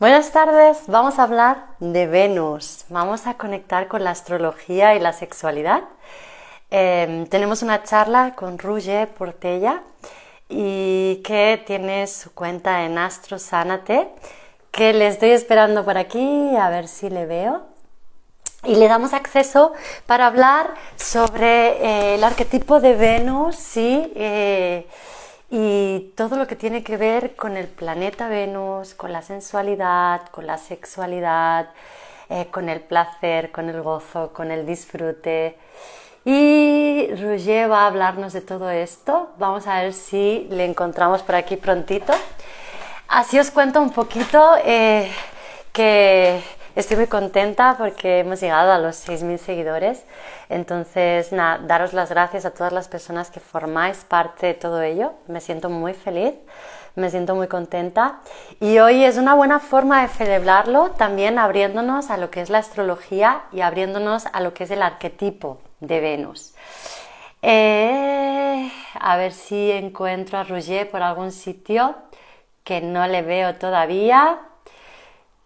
Buenas tardes, vamos a hablar de Venus, vamos a conectar con la astrología y la sexualidad. Tenemos una charla con Roger Portella y que tiene su cuenta en Astro Sánate, que le estoy esperando por aquí a ver si le veo. Y le damos acceso para hablar sobre el arquetipo de Venus y todo lo que tiene que ver con el planeta Venus, con la sensualidad, con la sexualidad, con el placer, con el gozo, con el disfrute. Y Roger va a hablarnos de todo esto. Vamos a ver si le encontramos por aquí prontito. Así os cuento un poquito que estoy muy contenta porque hemos llegado a los 6.000 seguidores. Entonces, nada, daros las gracias a todas las personas que formáis parte de todo ello. Me siento muy feliz, me siento muy contenta. Y hoy es una buena forma de celebrarlo, también abriéndonos a lo que es la astrología y abriéndonos a lo que es el arquetipo de Venus. A ver si encuentro a Roger por algún sitio que no le veo todavía.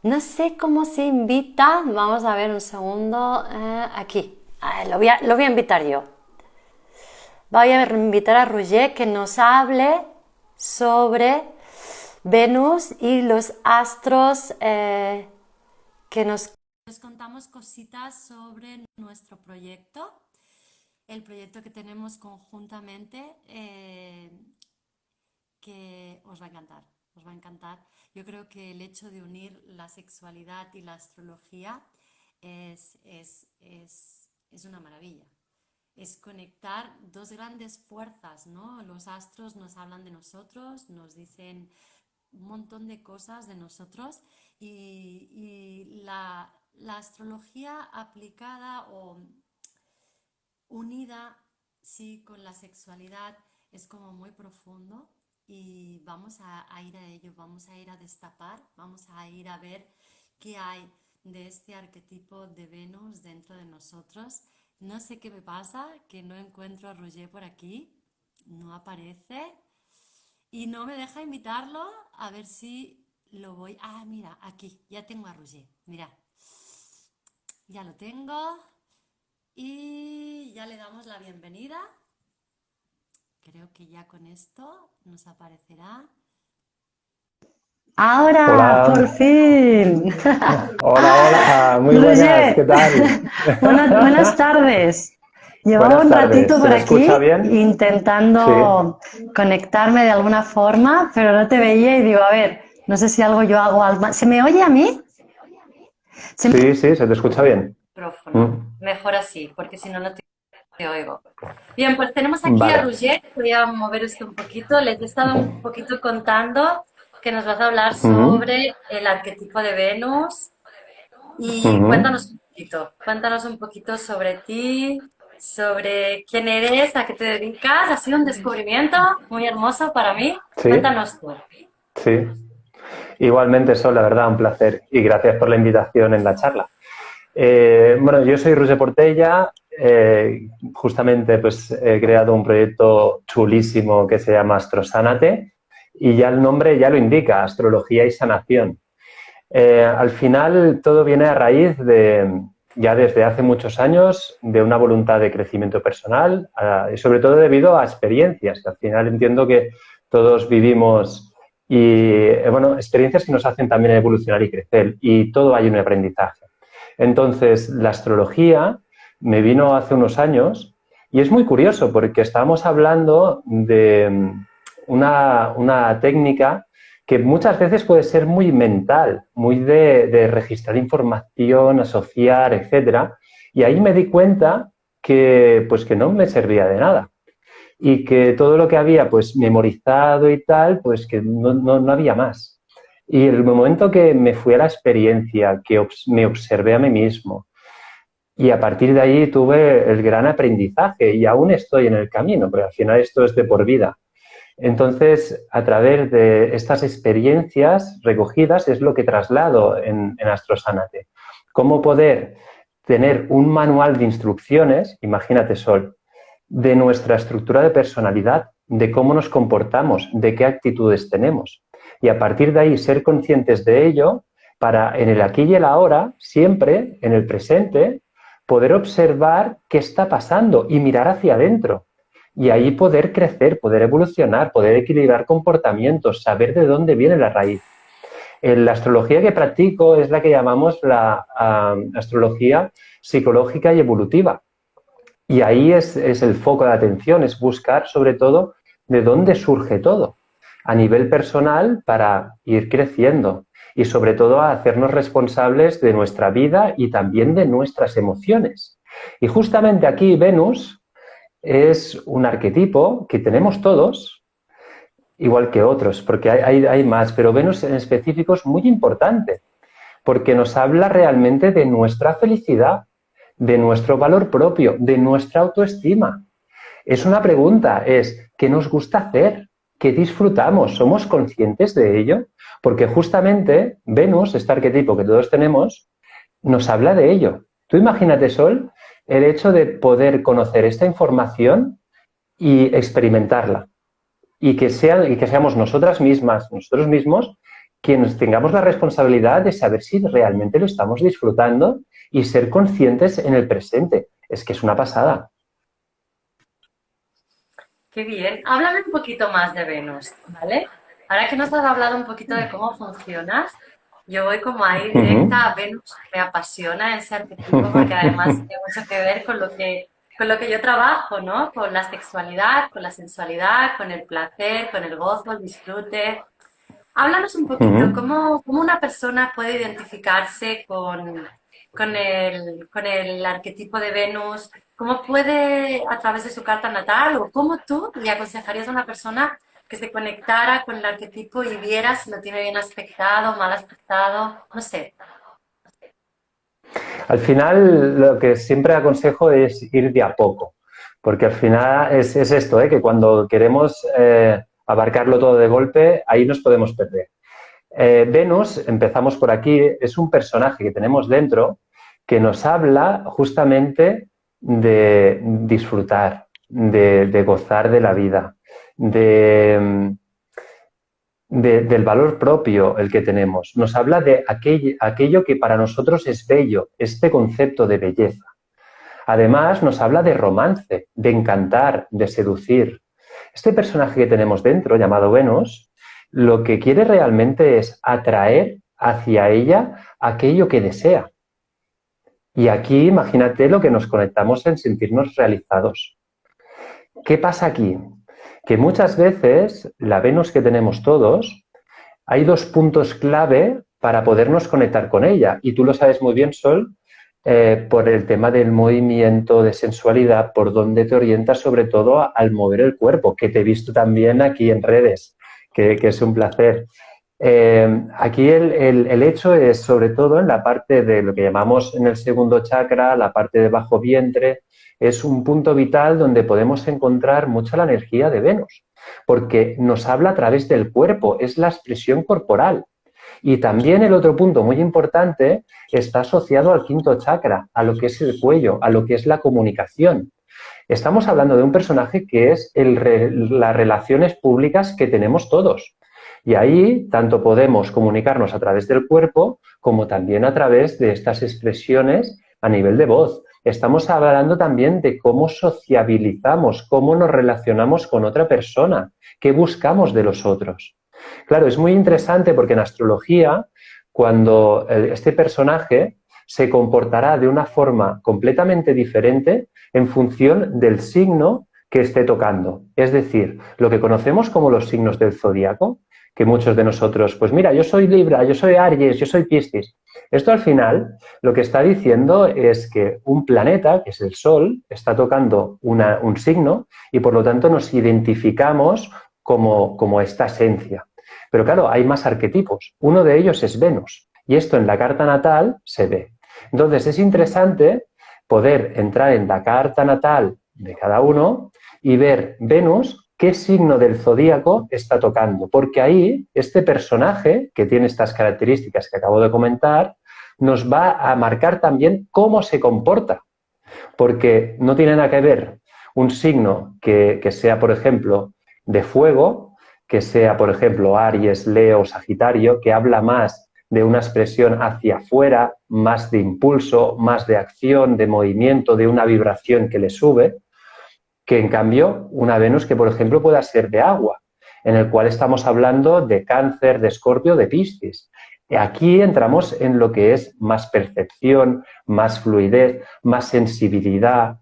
No sé cómo se invita. Vamos a ver un segundo. Aquí. Lo voy a invitar yo. Voy a invitar a Roger que nos hable sobre Venus y los astros, que nos contamos cositas sobre nuestro proyecto, el proyecto que tenemos conjuntamente, que os va a encantar. Os va a encantar. Yo creo que el hecho de unir la sexualidad y la astrología es una maravilla. Es conectar dos grandes fuerzas, ¿no? Los astros nos hablan de nosotros, nos dicen un montón de cosas de nosotros y la astrología aplicada o unida, sí, con la sexualidad es como muy profundo. Y vamos a ir a ello, vamos a ir a destapar, vamos a ir a ver qué hay de este arquetipo de Venus dentro de nosotros. No sé qué me pasa, que no encuentro a Roger por aquí, no aparece y no me deja invitarlo, a ver si lo voy... Ah, mira, aquí, ya tengo a Roger, mira, ya lo tengo y ya le damos la bienvenida. Creo que ya con esto nos aparecerá. Ahora, por Hola, fin. hola, muy buenas, ¿qué Roger, tal? buenas tardes. Llevaba Buenas un tardes, ratito ¿se por me escucha aquí bien? Sí, intentando conectarme de alguna forma, pero no te veía y digo, a ver, no sé si algo yo hago algo. ¿Se me oye a mí? ¿Se me... sí, se te escucha bien. micrófono? Mm, Mejor así, porque si no, no te oigo. Bien, pues tenemos aquí a vale, Roger. Voy a mover esto un poquito. Les he estado un poquito contando que nos vas a hablar ujú, sobre el arquetipo de Venus. Y ujú. cuéntanos un poquito sobre ti, sobre quién eres, a qué te dedicas. Ha sido un descubrimiento muy hermoso para mí. Sí, Cuéntanos tú. sí. Igualmente, Sol, la verdad, un placer y gracias por la invitación en la charla. Bueno, yo soy Roger Portella, justamente pues he creado un proyecto chulísimo que se llama Astrosánate y ya el nombre ya lo indica, astrología y sanación. Al final todo viene a raíz de, ya desde hace muchos años, de una voluntad de crecimiento personal y sobre todo debido a experiencias, que al final entiendo que todos vivimos y, bueno, experiencias que nos hacen también evolucionar y crecer y todo hay un aprendizaje. Entonces, la astrología me vino hace unos años y es muy curioso porque estábamos hablando de una técnica que muchas veces puede ser muy mental, muy de registrar información, asociar, etcétera. Y ahí me di cuenta que, pues, que no me servía de nada y que todo lo que había pues memorizado y tal, pues que no había más. Y el momento que me fui a la experiencia, que me observé a mí mismo, y a partir de ahí tuve el gran aprendizaje y aún estoy en el camino, porque al final esto es de por vida. Entonces, a través de estas experiencias recogidas es lo que traslado en Astrosánate. Cómo poder tener un manual de instrucciones, imagínate, Sol, de nuestra estructura de personalidad, de cómo nos comportamos, de qué actitudes tenemos. Y a partir de ahí ser conscientes de ello para en el aquí y el ahora, siempre en el presente, poder observar qué está pasando y mirar hacia adentro. Y ahí poder crecer, poder evolucionar, poder equilibrar comportamientos, saber de dónde viene la raíz. La astrología que practico es la que llamamos la astrología psicológica y evolutiva. Y ahí es el foco de atención, es buscar sobre todo de dónde surge todo, a nivel personal para ir creciendo y sobre todo a hacernos responsables de nuestra vida y también de nuestras emociones. Y justamente aquí Venus es un arquetipo que tenemos todos, igual que otros, porque hay más, pero Venus en específico es muy importante, porque nos habla realmente de nuestra felicidad, de nuestro valor propio, de nuestra autoestima. Es una pregunta, es ¿qué nos gusta hacer? ¿Qué disfrutamos? ¿Somos conscientes de ello? Porque justamente Venus, este arquetipo que todos tenemos, nos habla de ello. Tú imagínate, Sol, el hecho de poder conocer esta información y experimentarla. Y que seamos nosotras mismas, nosotros mismos, quienes tengamos la responsabilidad de saber si realmente lo estamos disfrutando y ser conscientes en el presente. Es que es una pasada. Qué bien. Háblame un poquito más de Venus, ¿vale? Ahora que nos has hablado un poquito de cómo funcionas, yo voy como ahí directa a Venus. Me apasiona ese arquetipo porque además tiene mucho que ver con lo que yo trabajo, ¿no? Con la sexualidad, con la sensualidad, con el placer, con el gozo, el disfrute. Háblanos un poquito, ¿cómo una persona puede identificarse con el arquetipo de Venus? ¿Cómo puede, a través de su carta natal, o cómo tú le aconsejarías a una persona que se conectara con el arquetipo y viera si lo tiene bien aspectado, mal aspectado? No sé. Al final, lo que siempre aconsejo es ir de a poco, porque al final es esto, que cuando queremos abarcarlo todo de golpe, ahí nos podemos perder. Venus, empezamos por aquí, es un personaje que tenemos dentro que nos habla justamente de disfrutar, de gozar de la vida, del valor propio el que tenemos. Nos habla de aquello que para nosotros es bello, este concepto de belleza. Además, nos habla de romance, de encantar, de seducir. Este personaje que tenemos dentro, llamado Venus, lo que quiere realmente es atraer hacia ella aquello que desea. Y aquí, imagínate lo que nos conectamos en sentirnos realizados. ¿Qué pasa aquí? Que muchas veces la Venus que tenemos todos, hay dos puntos clave para podernos conectar con ella. Y tú lo sabes muy bien, Sol, por el tema del movimiento, de sensualidad, por donde te orientas sobre todo al mover el cuerpo, que te he visto también aquí en redes, que es un placer. Aquí el hecho es sobre todo en la parte de lo que llamamos en el segundo chakra, la parte de bajo vientre, es un punto vital donde podemos encontrar mucha la energía de Venus, porque nos habla a través del cuerpo, es la expresión corporal. Y también el otro punto muy importante está asociado al quinto chakra, a lo que es el cuello, a lo que es la comunicación. Estamos hablando de un personaje que es las relaciones públicas que tenemos todos. Y ahí tanto podemos comunicarnos a través del cuerpo como también a través de estas expresiones a nivel de voz. Estamos hablando también de cómo sociabilizamos, cómo nos relacionamos con otra persona, qué buscamos de los otros. Claro, es muy interesante porque en astrología, cuando este personaje se comportará de una forma completamente diferente en función del signo que esté tocando. Es decir, lo que conocemos como los signos del zodíaco, que muchos de nosotros, pues mira, yo soy Libra, yo soy Aries, yo soy Piscis. Esto al final lo que está diciendo es que un planeta, que es el Sol, está tocando un signo y por lo tanto nos identificamos como esta esencia. Pero claro, hay más arquetipos. Uno de ellos es Venus y esto en la carta natal se ve. Entonces es interesante poder entrar en la carta natal de cada uno y ver Venus qué signo del zodíaco está tocando, porque ahí este personaje que tiene estas características que acabo de comentar nos va a marcar también cómo se comporta, porque no tiene nada que ver un signo que sea, por ejemplo, de fuego, que sea, por ejemplo, Aries, Leo, Sagitario, que habla más de una expresión hacia afuera, más de impulso, más de acción, de movimiento, de una vibración que le sube, que en cambio una Venus que, por ejemplo, pueda ser de agua, en el cual estamos hablando de Cáncer, de Escorpio, de Piscis. Aquí entramos en lo que es más percepción, más fluidez, más sensibilidad.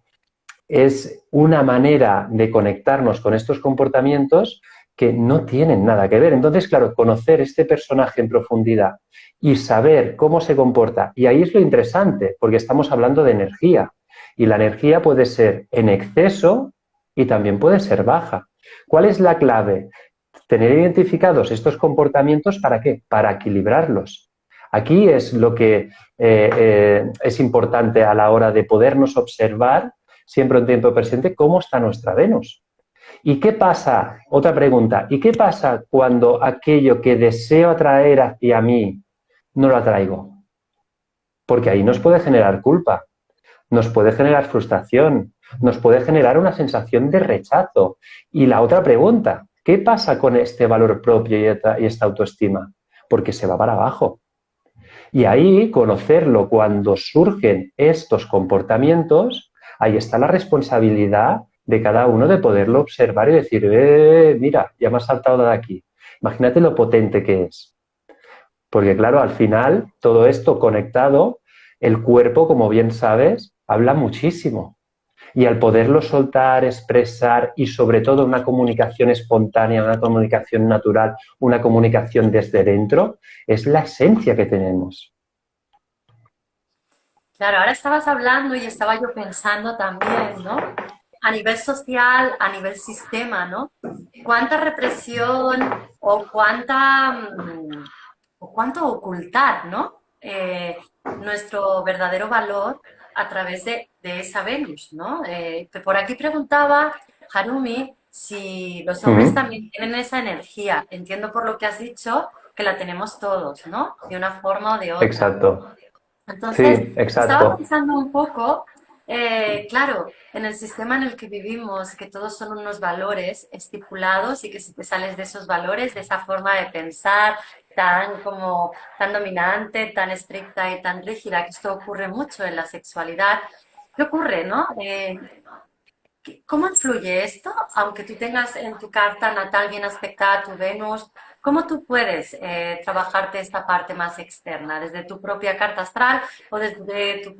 Es una manera de conectarnos con estos comportamientos que no tienen nada que ver. Entonces, claro, conocer este personaje en profundidad y saber cómo se comporta, y ahí es lo interesante, porque estamos hablando de energía, y la energía puede ser en exceso y también puede ser baja. ¿Cuál es la clave? Tener identificados estos comportamientos, ¿para qué? Para equilibrarlos. Aquí es lo que es importante a la hora de podernos observar siempre en tiempo presente cómo está nuestra Venus. ¿Y qué pasa? Otra pregunta. ¿Y qué pasa cuando aquello que deseo atraer hacia mí no lo atraigo? Porque ahí nos puede generar culpa, nos puede generar frustración, nos puede generar una sensación de rechazo. Y la otra pregunta, ¿qué pasa con este valor propio y esta autoestima? Porque se va para abajo. Y ahí, conocerlo cuando surgen estos comportamientos, ahí está la responsabilidad de cada uno de poderlo observar y decir, mira, ya me has saltado de aquí. Imagínate lo potente que es. Porque claro, al final, todo esto conectado, el cuerpo, como bien sabes, habla muchísimo. Y al poderlo soltar, expresar y sobre todo una comunicación espontánea, una comunicación natural, una comunicación desde dentro, es la esencia que tenemos. Claro, ahora estabas hablando y estaba yo pensando también, ¿no? A nivel social, a nivel sistema, ¿no? ¿Cuánta represión o o cuánto ocultar, ¿no? Nuestro verdadero valor a través de esa Venus, ¿no? Que por aquí preguntaba Harumi si los hombres también tienen esa energía. Entiendo por lo que has dicho que la tenemos todos, ¿no? De una forma o de otra. Exacto. Entonces, Sí, estaba exacto. pensando un poco, claro, en el sistema en el que vivimos, que todos son unos valores estipulados y que si te sales de esos valores, de esa forma de pensar tan dominante, tan estricta y tan rígida, que esto ocurre mucho en la sexualidad, ¿qué ocurre, no? ¿Cómo influye esto? Aunque tú tengas en tu carta natal bien aspectada tu Venus, ¿cómo tú puedes trabajarte esta parte más externa? ¿Desde tu propia carta astral o desde tu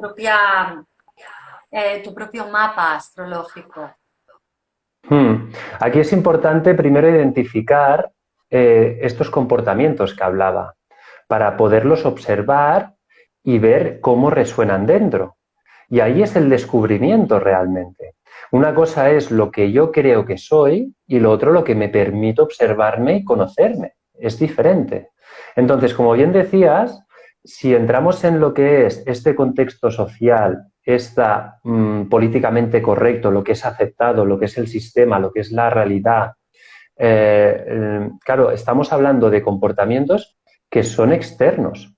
propio mapa astrológico? Aquí es importante primero identificar estos comportamientos que hablaba para poderlos observar y ver cómo resuenan dentro. Y ahí es el descubrimiento realmente. Una cosa es lo que yo creo que soy y lo otro lo que me permite observarme y conocerme. Es diferente. Entonces, como bien decías, si entramos en lo que es este contexto social, está políticamente correcto, lo que es aceptado, lo que es el sistema, lo que es la realidad, claro, estamos hablando de comportamientos que son externos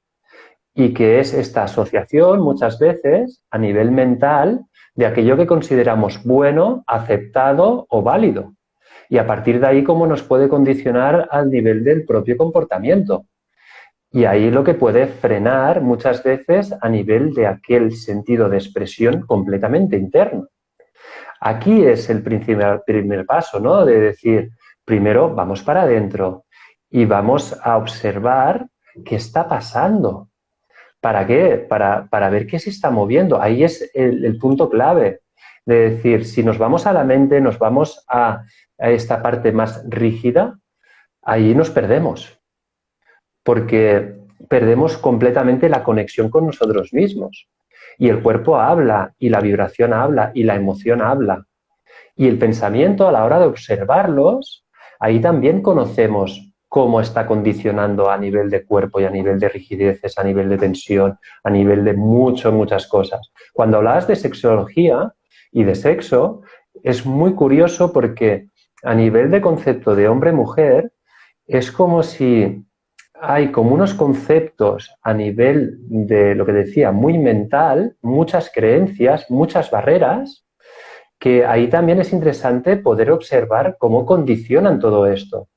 y que es esta asociación muchas veces a nivel mental de aquello que consideramos bueno, aceptado o válido. Y a partir de ahí, cómo nos puede condicionar al nivel del propio comportamiento. Y ahí lo que puede frenar muchas veces a nivel de aquel sentido de expresión completamente interno. Aquí es el primer paso, ¿no? De decir, primero vamos para adentro y vamos a observar qué está pasando. ¿Para qué? Para ver qué se está moviendo. Ahí es el punto clave. De decir, si nos vamos a la mente, nos vamos a esta parte más rígida, ahí nos perdemos. Porque perdemos completamente la conexión con nosotros mismos. Y el cuerpo habla, y la vibración habla, y la emoción habla. Y el pensamiento, a la hora de observarlos, ahí también conocemos cómo está condicionando a nivel de cuerpo y a nivel de rigideces, a nivel de tensión, a nivel de muchas cosas. Cuando hablabas de sexología y de sexo, es muy curioso porque a nivel de concepto de hombre-mujer, es como si hay como unos conceptos a nivel de lo que decía, muy mental, muchas creencias, muchas barreras, que ahí también es interesante poder observar cómo condicionan todo esto.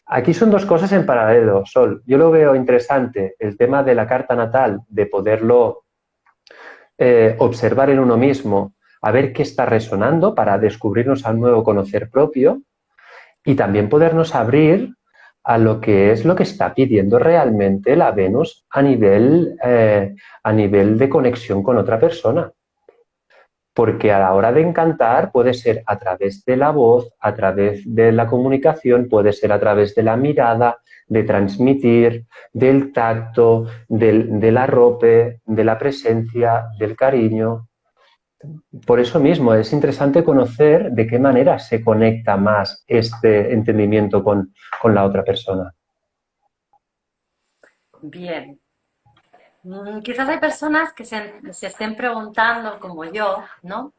Aquí son dos cosas en paralelo, Sol. Yo lo veo interesante, el tema de la carta natal, de poderlo observar en uno mismo, a ver qué está resonando para descubrirnos a un nuevo conocer propio y también podernos abrir a lo que es lo que está pidiendo realmente la Venus a nivel de conexión con otra persona. Porque a la hora de encantar puede ser a través de la voz, a través de la comunicación, puede ser a través de la mirada, de transmitir, del tacto, del arrope, de la presencia, del cariño. Por eso mismo es interesante conocer de qué manera se conecta más este entendimiento con la otra persona. Bien. Quizás hay personas que se estén preguntando, como yo, ¿no?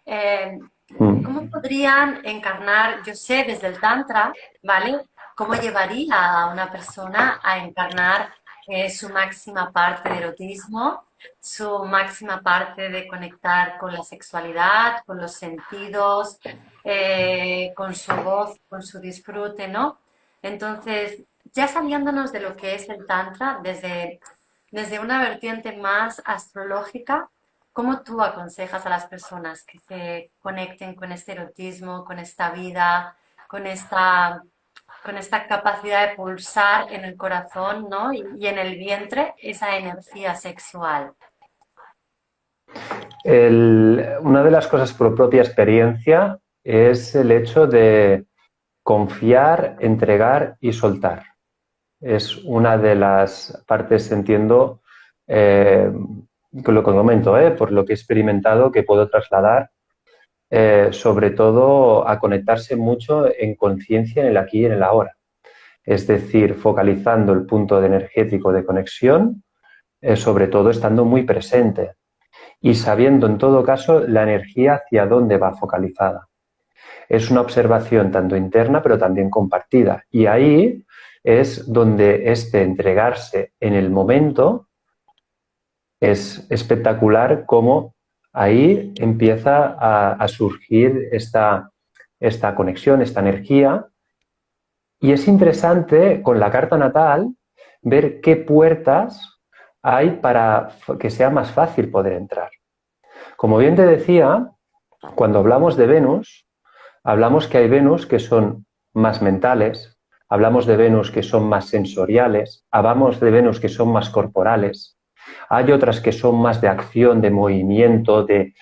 Eh, Mm. ¿Cómo podrían encarnar, yo sé desde el Tantra, ¿vale? ¿Cómo llevaría a una persona a encarnar su máxima parte de erotismo, su máxima parte de conectar con la sexualidad, con los sentidos, con su voz, con su disfrute, ¿no? Entonces, ya saliéndonos de lo que es el Tantra, desde una vertiente más astrológica, ¿cómo tú aconsejas a las personas que se conecten con este erotismo, con esta vida, con esta capacidad de pulsar en el corazón, ¿no? y en el vientre esa energía sexual? Una de las cosas por propia experiencia es el hecho de confiar, entregar y soltar. Es una de las partes, entiendo, con lo que comento, por lo que he experimentado, que puedo trasladar, sobre todo a conectarse mucho en conciencia en el aquí y en el ahora. Es decir, focalizando el punto energético de conexión, sobre todo estando muy presente y sabiendo en todo caso la energía hacia dónde va focalizada. Es una observación tanto interna pero también compartida. Y ahí es donde este entregarse en el momento es espectacular, cómo ahí empieza a surgir esta conexión, esta energía. Y es interesante con la carta natal ver qué puertas hay para que sea más fácil poder entrar. Como bien te decía, cuando hablamos de Venus, hablamos que hay Venus que son más mentales, hablamos de Venus que son más sensoriales, hablamos de Venus que son más corporales, hay otras que son más de acción, de movimiento, de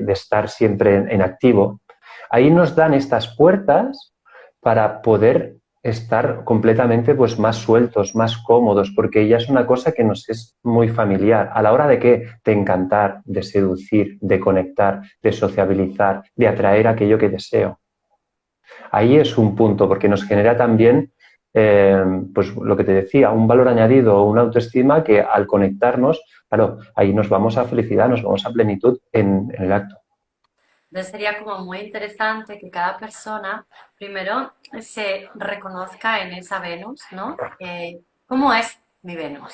estar siempre en activo. Ahí nos dan estas puertas para poder estar completamente pues, más sueltos, más cómodos, porque ya es una cosa que nos es muy familiar. A la hora de qué? De encantar, de seducir, de conectar, de sociabilizar, de atraer aquello que deseo. Ahí es un punto, porque nos genera también, pues lo que te decía, un valor añadido, una autoestima que al conectarnos, claro, ahí nos vamos a felicidad, nos vamos a plenitud en el acto. Entonces sería como muy interesante que cada persona primero se reconozca en esa Venus, ¿no? ¿Cómo es mi Venus?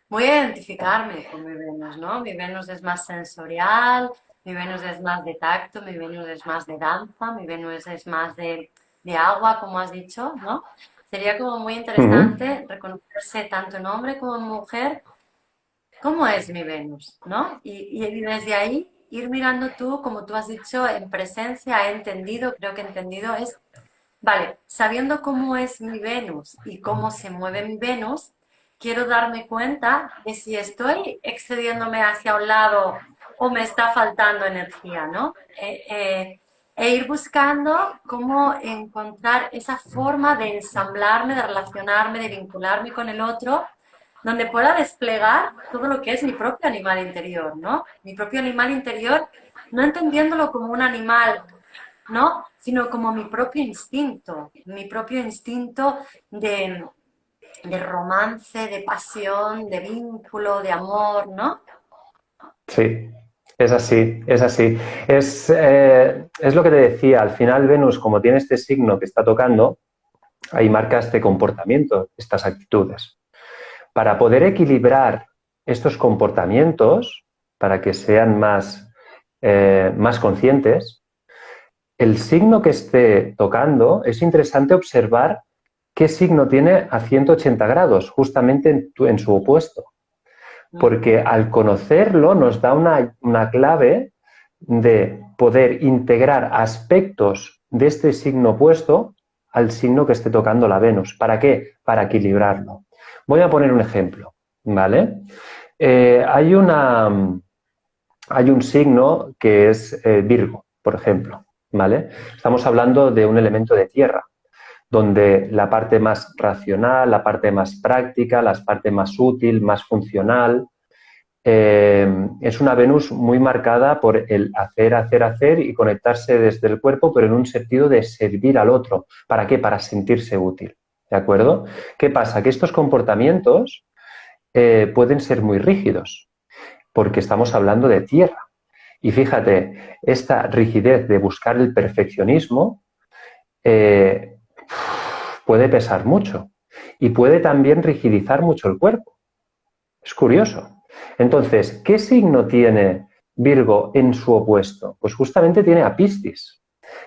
Voy a identificarme con mi Venus, ¿no? Mi Venus es más sensorial, mi Venus es más de tacto, mi Venus es más de danza, mi Venus es más de agua, como has dicho, ¿no? Sería como muy Uh -huh. interesante reconocerse tanto en hombre como en mujer. ¿Cómo es mi Venus? ¿No? Y desde ahí ir mirando tú, como tú has dicho, en presencia, he entendido, creo que he entendido, es, vale, sabiendo cómo es mi Venus y cómo se mueve mi Venus, quiero darme cuenta de si estoy excediéndome hacia un lado o me está faltando energía, ¿no? E ir buscando cómo encontrar esa forma de ensamblarme, de relacionarme, de vincularme con el otro donde pueda desplegar todo lo que es mi propio animal interior, ¿no? Mi propio animal interior, no entendiéndolo como un animal, ¿no? Sino como mi propio instinto de romance, de pasión, de vínculo, de amor, ¿no? Sí, es así, es así. Es lo que te decía, al final Venus, como tiene este signo que está tocando, ahí marca este comportamiento, estas actitudes. Para poder equilibrar estos comportamientos, para que sean más conscientes, el signo que esté tocando, es interesante observar qué signo tiene a 180 grados, justamente en su opuesto. Porque al conocerlo nos da una clave de poder integrar aspectos de este signo opuesto al signo que esté tocando la Venus. ¿Para qué? Para equilibrarlo. Voy a poner un ejemplo, ¿vale? Hay un signo que es Virgo, por ejemplo, ¿vale? Estamos hablando de un elemento de tierra, donde la parte más racional, la parte más práctica, la parte más útil, más funcional, es una Venus muy marcada por el hacer y conectarse desde el cuerpo, pero en un sentido de servir al otro. ¿Para qué? Para sentirse útil. ¿De acuerdo? ¿Qué pasa? Que estos comportamientos pueden ser muy rígidos, porque estamos hablando de tierra. Y fíjate, esta rigidez de buscar el perfeccionismo puede pesar mucho y puede también rigidizar mucho el cuerpo. Es curioso. Entonces, ¿qué signo tiene Virgo en su opuesto? Pues justamente tiene a Piscis,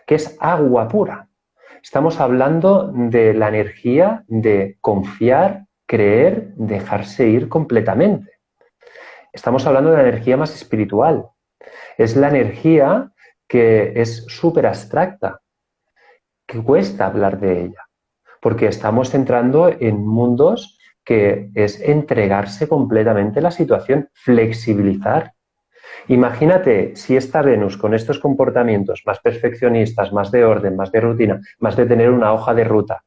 que es agua pura. Estamos hablando de la energía de confiar, creer, dejarse ir completamente. Estamos hablando de la energía más espiritual. Es la energía que es súper abstracta, que cuesta hablar de ella, porque estamos entrando en mundos que es entregarse completamente a la situación, flexibilizar. Imagínate si esta Venus con estos comportamientos más perfeccionistas, más de orden, más de rutina, más de tener una hoja de ruta,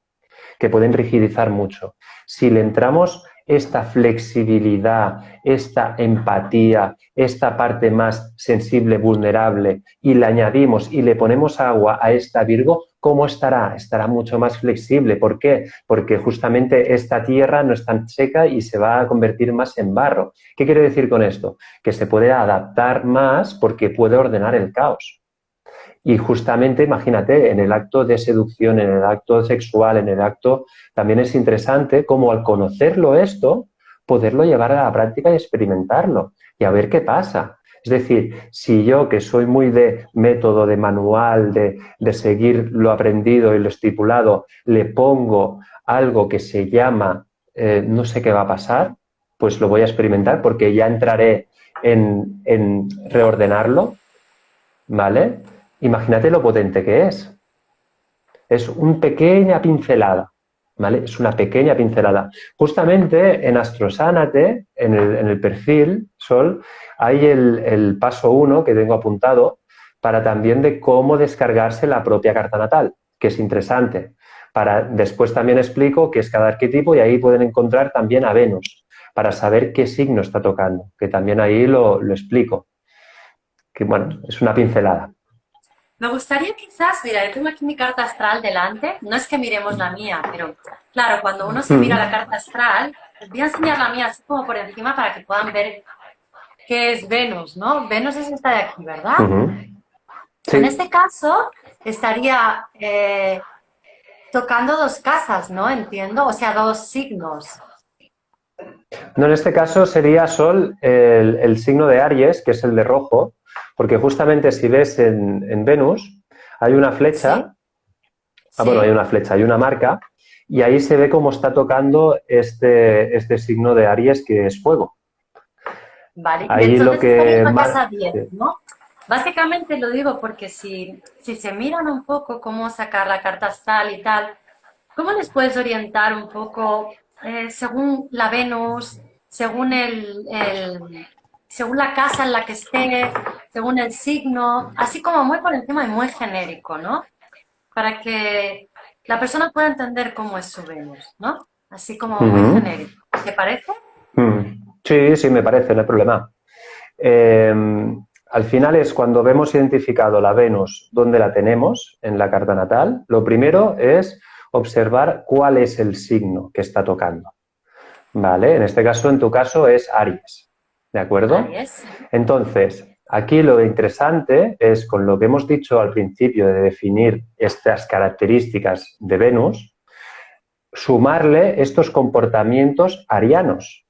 que pueden rigidizar mucho, si le entramos esta flexibilidad, esta empatía, esta parte más sensible, vulnerable, y le añadimos y le ponemos agua a esta Virgo, ¿cómo estará? Estará mucho más flexible. ¿Por qué? Porque justamente esta tierra no es tan seca y se va a convertir más en barro. ¿Qué quiere decir con esto? Que se puede adaptar más porque puede ordenar el caos. Y justamente, imagínate, en el acto de seducción, en el acto sexual, en el acto, también es interesante cómo al conocerlo esto, poderlo llevar a la práctica y experimentarlo y a ver qué pasa. Es decir, si yo, que soy muy de método, de manual, de seguir lo aprendido y lo estipulado, le pongo algo que se llama no sé qué va a pasar, pues lo voy a experimentar porque ya entraré en reordenarlo, ¿vale? Imagínate lo potente que es. Es una pequeña pincelada, ¿vale? Es una pequeña pincelada. Justamente en Astrosánate, en el perfil Sol, hay el paso 1 que tengo apuntado para también de cómo descargarse la propia carta natal, que es interesante. Después también explico qué es cada arquetipo y ahí pueden encontrar también a Venus, para saber qué signo está tocando, que también ahí lo explico. Que bueno, es una pincelada. Me gustaría quizás, mira, yo tengo aquí mi carta astral delante, no es que miremos la mía, pero claro, cuando uno se mira la carta astral, les voy a enseñar la mía así como por encima para que puedan ver qué es Venus, ¿no? Venus es esta de aquí, ¿verdad? Sí. En este caso estaría tocando dos casas, ¿no? Entiendo, o sea, dos signos. No, en este caso sería Sol el signo de Aries, que es el de rojo, porque justamente si ves en Venus hay una flecha, Sí. Bueno, hay una flecha, hay una marca, y ahí se ve cómo está tocando este signo de Aries, que es fuego. Vale, y Ahí entonces lo estaría que en la casa 10, ¿no? Básicamente lo digo porque si se miran un poco cómo sacar la carta astral y tal, ¿cómo les puedes orientar un poco según la Venus, según según la casa en la que esté, según el signo, así como muy por encima y muy genérico, ¿no? Para que la persona pueda entender cómo es su Venus, ¿no? Así como muy genérico. ¿Te parece? Sí, sí, me parece, no hay problema. Al final es cuando vemos identificado la Venus, dónde la tenemos en la carta natal, lo primero es observar cuál es el signo que está tocando. ¿Vale? En este caso, en tu caso, es Aries. ¿De acuerdo? Aries. Entonces, aquí lo interesante es, con lo que hemos dicho al principio de definir estas características de Venus, sumarle estos comportamientos arianos.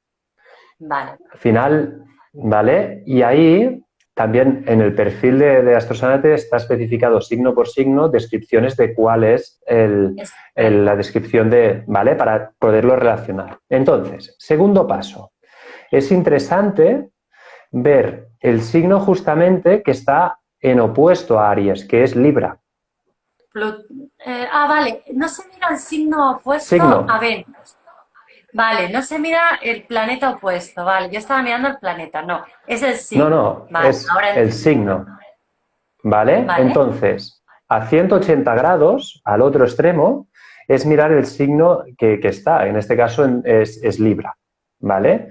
Vale. Al final, ¿vale? Y ahí también en el perfil de Astrosanate está especificado signo por signo descripciones de cuál es la descripción ¿vale? Para poderlo relacionar. Entonces, segundo paso. Es interesante ver el signo justamente que está en opuesto a Aries, que es Libra. Vale, no se mira el signo opuesto Signo. a Venus. Vale, no se mira el planeta opuesto, vale, yo estaba mirando el planeta, no, es el signo. No, vale, es ahora el signo, ¿vale? Vale. Entonces, a 180 grados, al otro extremo, es mirar el signo que está, en este caso es Libra, ¿vale?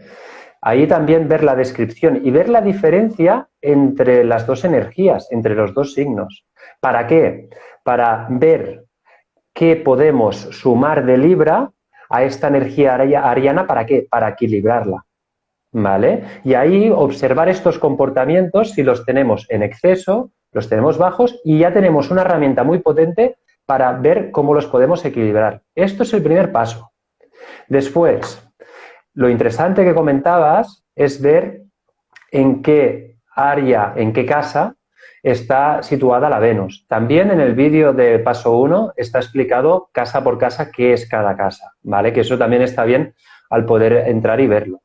Ahí también ver la descripción y ver la diferencia entre las dos energías, entre los dos signos. ¿Para qué? Para ver qué podemos sumar de Libra a esta energía ariana, ¿para qué? Para equilibrarla, ¿vale? Y ahí observar estos comportamientos, si los tenemos en exceso, los tenemos bajos, y ya tenemos una herramienta muy potente para ver cómo los podemos equilibrar. Esto es el primer paso. Después, lo interesante que comentabas es ver en qué área, en qué casa está situada la Venus. También en el vídeo de paso 1 está explicado casa por casa qué es cada casa, ¿vale? Que eso también está bien al poder entrar y verlo.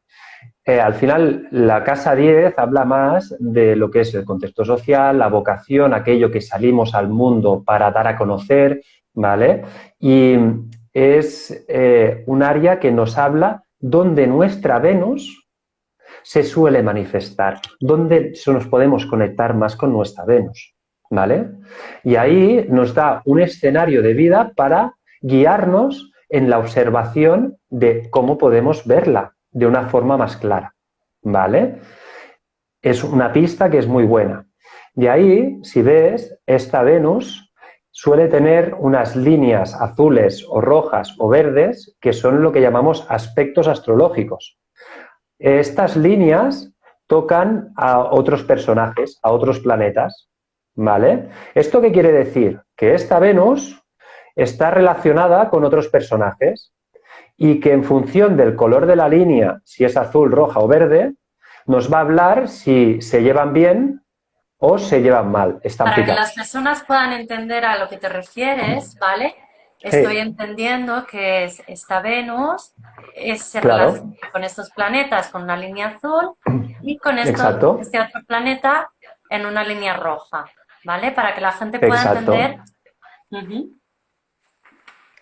Al final, la casa 10 habla más de lo que es el contexto social, la vocación, aquello que salimos al mundo para dar a conocer, ¿vale? Y es un área que nos habla donde nuestra Venus se suele manifestar, donde nos podemos conectar más con nuestra Venus, ¿vale? Y ahí nos da un escenario de vida para guiarnos en la observación de cómo podemos verla de una forma más clara, ¿vale? Es una pista que es muy buena. Y ahí, si ves, esta Venus suele tener unas líneas azules o rojas o verdes que son lo que llamamos aspectos astrológicos. Estas líneas tocan a otros personajes, a otros planetas, ¿vale? ¿Esto qué quiere decir? Que esta Venus está relacionada con otros personajes y que en función del color de la línea, si es azul, roja o verde, nos va a hablar si se llevan bien o se llevan mal. Para que las personas puedan entender a lo que te refieres, ¿vale? Estoy entendiendo que esta Venus se relaciona con estos planetas con una línea azul y con este otro planeta en una línea roja, ¿vale? Para que la gente pueda entender.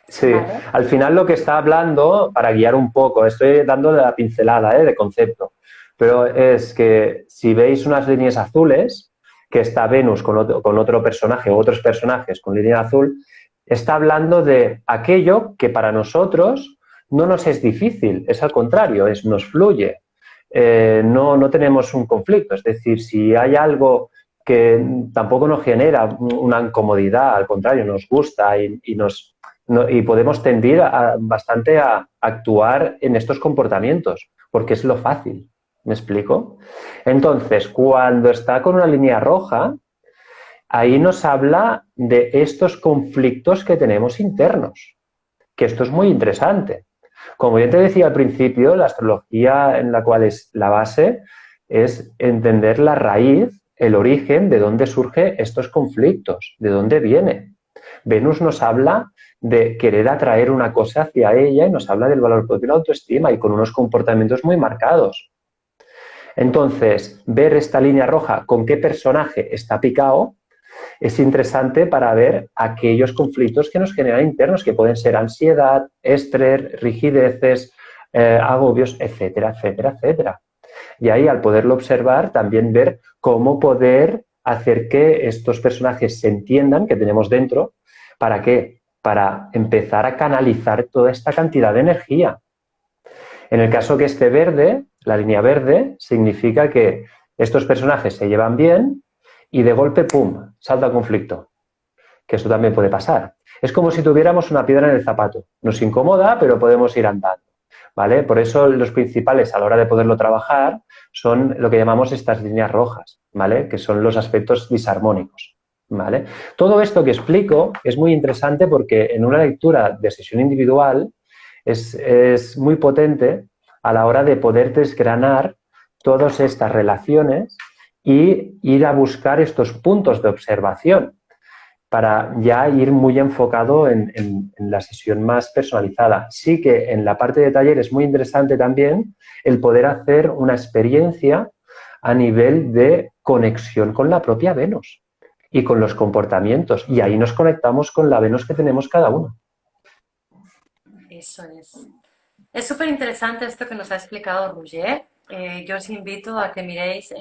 Sí, ¿vale? Al final lo que está hablando, para guiar un poco, estoy dando la pincelada de concepto, pero es que si veis unas líneas azules, que está Venus con otro personaje o otros personajes con línea azul, está hablando de aquello que para nosotros no nos es difícil, es al contrario, nos fluye, no tenemos un conflicto, es decir, si hay algo que tampoco nos genera una incomodidad, al contrario, nos gusta y podemos tender bastante a actuar en estos comportamientos, porque es lo fácil, ¿me explico? Entonces, cuando está con una línea roja, ahí nos habla de estos conflictos que tenemos internos, que esto es muy interesante. Como yo te decía al principio, la astrología en la cual es la base es entender la raíz, el origen de dónde surgen estos conflictos, de dónde viene. Venus nos habla de querer atraer una cosa hacia ella y nos habla del valor propio y la autoestima y con unos comportamientos muy marcados. Entonces, ver esta línea roja con qué personaje está picado es interesante para ver aquellos conflictos que nos generan internos, que pueden ser ansiedad, estrés, rigideces, agobios, etcétera, etcétera, etcétera. Y ahí, al poderlo observar, también ver cómo poder hacer que estos personajes se entiendan que tenemos dentro. ¿Para qué? Para empezar a canalizar toda esta cantidad de energía. En el caso que esté verde, la línea verde, significa que estos personajes se llevan bien y de golpe, ¡pum!, salta el conflicto. Que esto también puede pasar. Es como si tuviéramos una piedra en el zapato. Nos incomoda, pero podemos ir andando, ¿vale? Por eso los principales a la hora de poderlo trabajar son lo que llamamos estas líneas rojas, ¿vale? Que son los aspectos disarmónicos, ¿vale? Todo esto que explico es muy interesante porque en una lectura de sesión individual es muy potente a la hora de poder desgranar todas estas relaciones y ir a buscar estos puntos de observación para ya ir muy enfocado en la sesión más personalizada. Sí que en la parte de taller es muy interesante también el poder hacer una experiencia a nivel de conexión con la propia Venus y con los comportamientos. Y ahí nos conectamos con la Venus que tenemos cada uno. Eso es. Es súper interesante esto que nos ha explicado Roger. Yo os invito a que miréis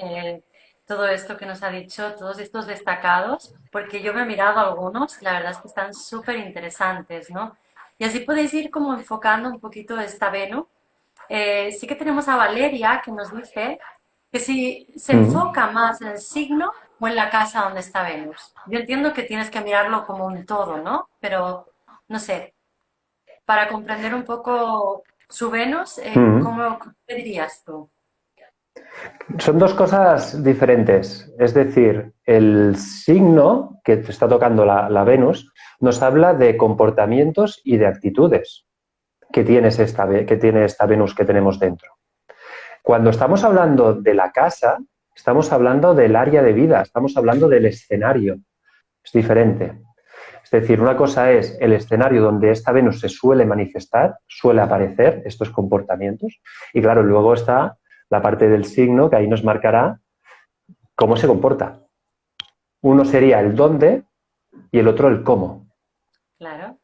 todo esto que nos ha dicho, todos estos destacados, porque yo me he mirado algunos, la verdad es que están súper interesantes, ¿no? Y así podéis ir como enfocando un poquito esta Venus. Sí que tenemos a Valeria que nos dice que si se Mm. enfoca más en el signo o en la casa donde está Venus. Yo entiendo que tienes que mirarlo como un todo, ¿no? Pero, no sé, para comprender un poco su Venus, Mm. ¿cómo qué dirías tú? Son dos cosas diferentes. Es decir, el signo que te está tocando la Venus nos habla de comportamientos y de actitudes que tiene esta Venus que tenemos dentro. Cuando estamos hablando de la casa, estamos hablando del área de vida, estamos hablando del escenario. Es diferente. Es decir, una cosa es el escenario donde esta Venus se suele manifestar, suele aparecer estos comportamientos, y claro, luego está la parte del signo que ahí nos marcará cómo se comporta. Uno sería el dónde y el otro el cómo. Claro,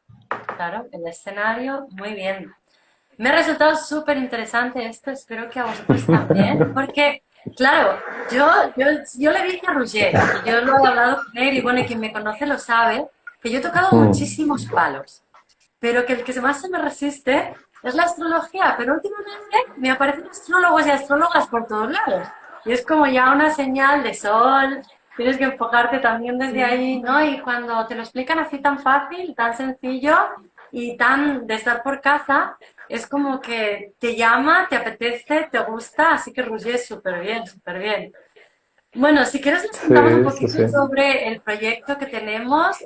claro, el escenario, muy bien. Me ha resultado súper interesante esto, espero que a vosotros también, porque, claro, yo, yo le dije a Roger, y yo lo he hablado con él, y bueno, y quien me conoce lo sabe, que yo he tocado Mm, muchísimos palos, pero que el que más se me resiste es la astrología, pero últimamente me aparecen astrólogos y astrólogas por todos lados. Y es como ya una señal de sol, tienes que enfocarte también desde ahí, ¿no? Y cuando te lo explican así tan fácil, tan sencillo y tan de estar por casa, es como que te llama, te apetece, te gusta, así que Roger, súper bien, súper bien. Bueno, si quieres les contamos un sí, sí, poquito sí. sobre el proyecto que tenemos.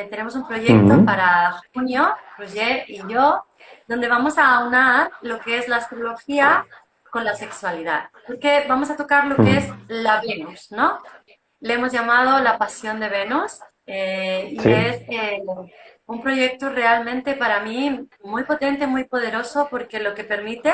Tenemos un proyecto Mm, para junio, Roger y yo, donde vamos a aunar lo que es la astrología con la sexualidad. Porque vamos a tocar lo que es mm, la Venus, ¿no? Le hemos llamado La Pasión de Venus y sí. es un proyecto realmente para mí muy potente, muy poderoso, porque lo que permite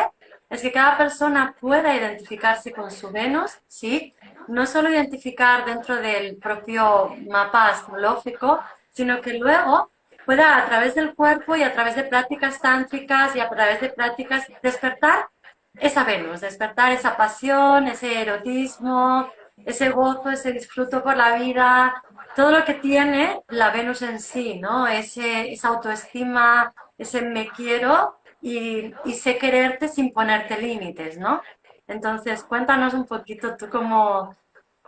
es que cada persona pueda identificarse con su Venus, ¿sí? No solo identificar dentro del propio mapa astrológico, sino que luego pueda a través del cuerpo y a través de prácticas tántricas y a través de prácticas despertar esa Venus, despertar esa pasión, ese erotismo, ese gozo, ese disfruto por la vida, todo lo que tiene la Venus en sí, ¿no? Esa autoestima, ese me quiero y sé quererte sin ponerte límites, ¿no? Entonces, cuéntanos un poquito tú cómo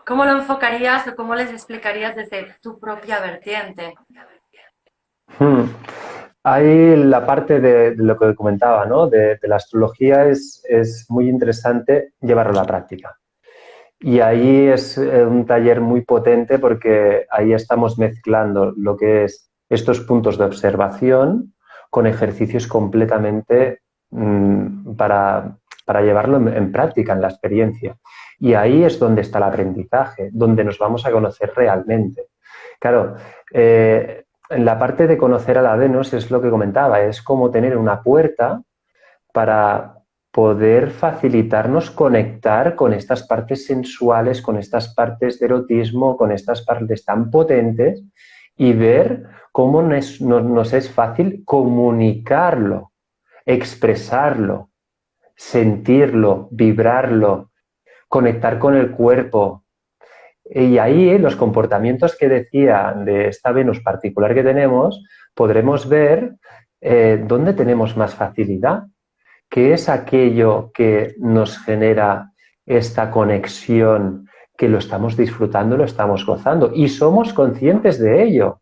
lo enfocarías o cómo les explicarías desde tu propia vertiente. Mm. Hay la parte de lo que comentaba, ¿no? De la astrología es muy interesante llevarlo a la práctica. Y ahí es un taller muy potente porque ahí estamos mezclando lo que es estos puntos de observación con ejercicios completamente para llevarlo en práctica, en la experiencia. Y ahí es donde está el aprendizaje, donde nos vamos a conocer realmente. Claro, en la parte de conocer a la Venus es lo que comentaba, es como tener una puerta para poder facilitarnos conectar con estas partes sensuales, con estas partes de erotismo, con estas partes tan potentes y ver cómo nos es fácil comunicarlo, expresarlo, sentirlo, vibrarlo, conectar con el cuerpo. Y ahí los comportamientos que decía de esta Venus particular que tenemos, podremos ver dónde tenemos más facilidad. ¿Qué es aquello que nos genera esta conexión, que lo estamos disfrutando, lo estamos gozando? Y somos conscientes de ello,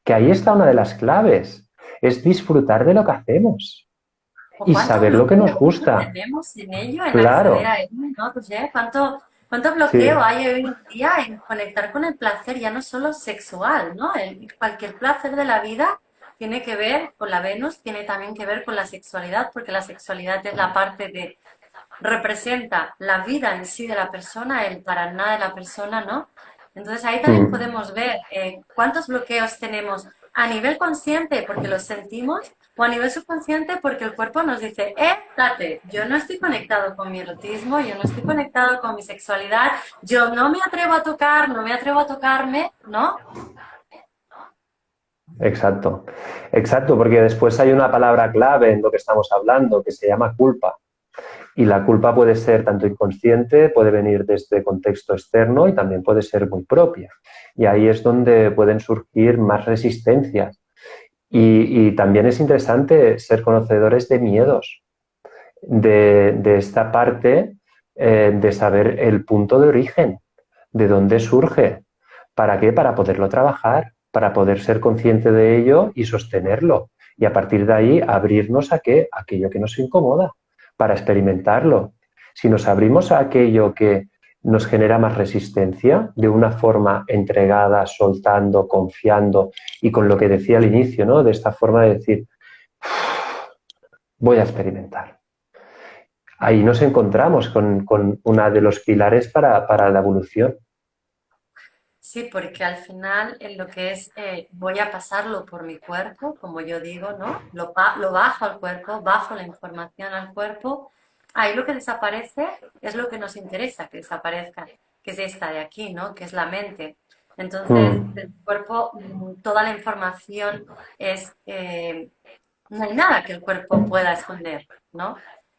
que ahí está una de las claves, es disfrutar de lo que hacemos O y cuánto saber lo que nos bloqueo ¿no? gusta. tenemos en ello, en acceder a Claro, ello, ¿no? Pues ya, ¿cuánto bloqueo sí. hay hoy en día en conectar con el placer, ya no solo sexual, ¿no? Cualquier placer de la vida tiene que ver con la Venus, tiene también que ver con la sexualidad, porque la sexualidad es la parte representa la vida en sí de la persona, el para nada de la persona, ¿no? Entonces ahí también Mm, podemos ver cuántos bloqueos tenemos a nivel consciente porque los sentimos o a nivel subconsciente porque el cuerpo nos dice, date, yo no estoy conectado con mi erotismo, yo no estoy conectado con mi sexualidad, yo no me atrevo a tocar, no me atrevo a tocarme, ¿no? exacto, exacto, porque después hay una palabra clave en lo que estamos hablando que se llama culpa. Y la culpa puede ser tanto inconsciente, puede venir desde contexto externo y también puede ser muy propia. Y ahí es donde pueden surgir más resistencias. Y también es interesante ser conocedores de miedos, de esta parte, de saber el punto de origen, de dónde surge, ¿para qué? Para poderlo trabajar, para poder ser consciente de ello y sostenerlo. Y a partir de ahí abrirnos a qué? A aquello que nos incomoda, para experimentarlo. Si nos abrimos a aquello que nos genera más resistencia, de una forma entregada, soltando, confiando y con lo que decía al inicio, ¿no? De esta forma de decir, voy a experimentar. Ahí nos encontramos con una de los pilares para la evolución. Sí, porque al final en lo que es voy a pasarlo por mi cuerpo, como yo digo, ¿no? Lo bajo al cuerpo, bajo la información al cuerpo. Ahí lo que desaparece es lo que nos interesa que desaparezca, que es esta de aquí, ¿no? Que es la mente. Entonces, Mm, del cuerpo, toda la información es, no hay nada que el cuerpo pueda esconder, ¿no?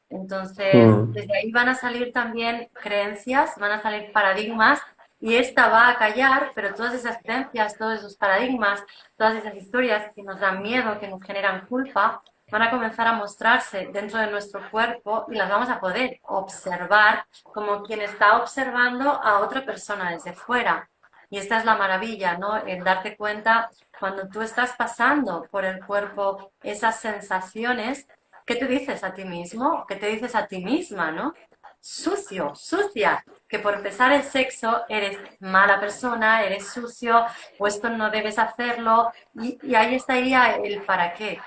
Entonces, mm, desde ahí van a salir también creencias, van a salir paradigmas y esta va a callar, pero todas esas creencias, todos esos paradigmas, todas esas historias que nos dan miedo, que nos generan culpa, van a comenzar a mostrarse dentro de nuestro cuerpo y las vamos a poder observar como quien está observando a otra persona desde fuera. Y esta es la maravilla, ¿no? El darte cuenta cuando tú estás pasando por el cuerpo esas sensaciones, ¿qué te dices a ti mismo? ¿Qué te dices a ti misma, no? Sucio, sucia, que por empezar el sexo eres mala persona, eres sucio, o esto no debes hacerlo, y ahí estaría el para qué.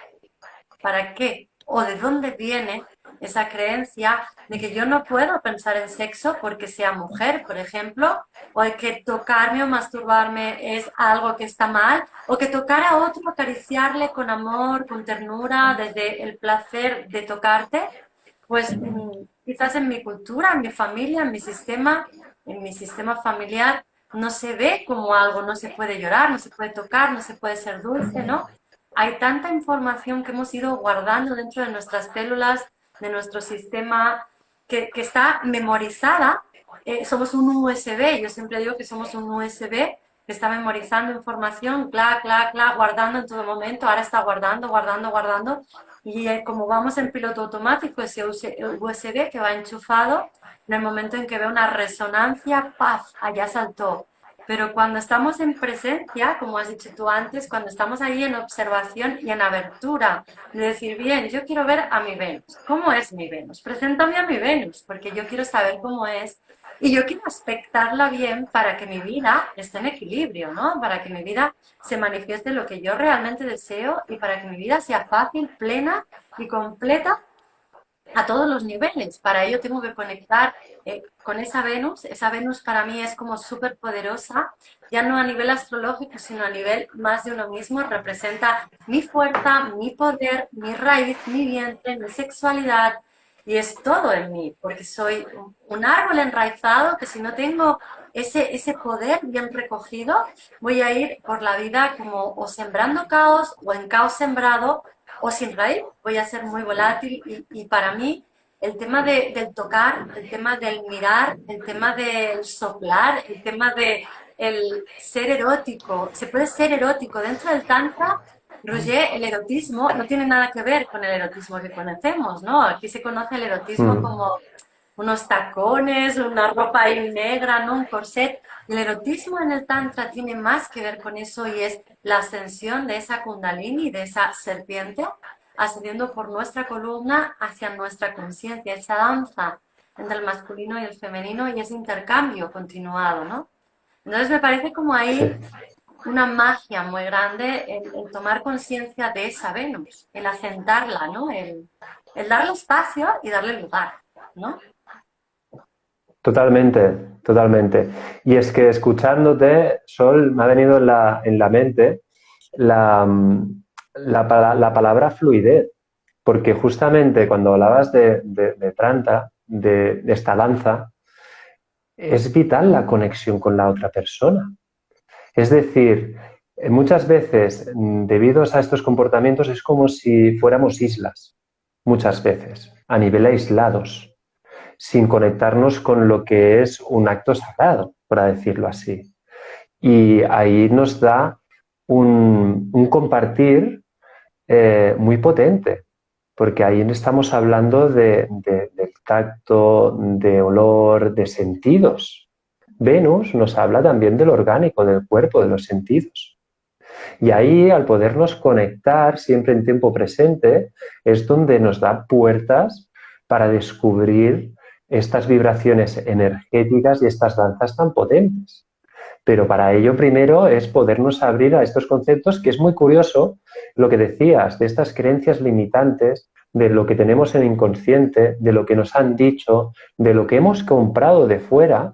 ¿Para qué? ¿O de dónde viene esa creencia de que yo no puedo pensar en sexo porque sea mujer, por ejemplo, o de que tocarme o masturbarme es algo que está mal, o que tocar a otro, acariciarle con amor, con ternura, desde el placer de tocarte? Pues quizás en mi cultura, en mi familia, en mi sistema familiar, no se ve como algo, no se puede llorar, no se puede tocar, no se puede ser dulce, ¿no? Hay tanta información que hemos ido guardando dentro de nuestras células, de nuestro sistema, que está memorizada. Somos un USB, yo siempre digo que somos un USB que está memorizando información, clac, clac, clac, guardando en todo momento, ahora está guardando, guardando, guardando, y como vamos en piloto automático, ese USB que va enchufado, en el momento en que ve una resonancia, ¡paf!, allá saltó. Pero cuando estamos en presencia, como has dicho tú antes, cuando estamos ahí en observación y en abertura, de decir, bien, yo quiero ver a mi Venus. ¿Cómo es mi Venus? Preséntame a mi Venus, porque yo quiero saber cómo es y yo quiero aspectarla bien para que mi vida esté en equilibrio, ¿no? Para que mi vida se manifieste lo que yo realmente deseo y para que mi vida sea fácil, plena y completa a todos los niveles. Para ello tengo que conectar con esa Venus. Esa Venus para mí es como súper poderosa, ya no a nivel astrológico, sino a nivel más de uno mismo. Representa mi fuerza, mi poder, mi raíz, mi vientre, mi sexualidad. Y es todo en mí, porque soy un árbol enraizado que si no tengo ese poder bien recogido, voy a ir por la vida como o sembrando caos o en caos sembrado o sin raíz, voy a ser muy volátil y para mí el tema del tocar, el tema del mirar, el tema del soplar, el tema de el ser erótico, se puede ser erótico dentro del tantra. Roger, el erotismo no tiene nada que ver con el erotismo que conocemos, ¿no? Aquí se conoce el erotismo mm. como unos tacones, una ropa ahí negra, ¿no? Un corset. El erotismo en el Tantra tiene más que ver con eso y es la ascensión de esa Kundalini, de esa serpiente, ascendiendo por nuestra columna hacia nuestra conciencia, esa danza entre el masculino y el femenino y ese intercambio continuado, ¿no? Entonces me parece como Sí, ahí una magia muy grande el tomar conciencia de esa Venus, el asentarla, ¿no? El darle espacio y darle lugar, ¿no? Totalmente, totalmente. Y es que escuchándote, Sol, me ha venido en la mente la, la palabra fluidez, porque justamente cuando hablabas de Tranta, de esta danza, es vital la conexión con la otra persona. Es decir, muchas veces, debido a estos comportamientos, es como si fuéramos islas, muchas veces, a nivel aislados, sin conectarnos con lo que es un acto sagrado, por decirlo así. Y ahí nos da un compartir muy potente, porque ahí estamos hablando del tacto, de olor, de sentidos. Venus nos habla también del orgánico, del cuerpo, de los sentidos. Y ahí, al podernos conectar siempre en tiempo presente, es donde nos da puertas para descubrir estas vibraciones energéticas y estas danzas tan potentes. Pero para ello primero es podernos abrir a estos conceptos, que es muy curioso lo que decías, de estas creencias limitantes, de lo que tenemos en el inconsciente, de lo que nos han dicho, de lo que hemos comprado de fuera,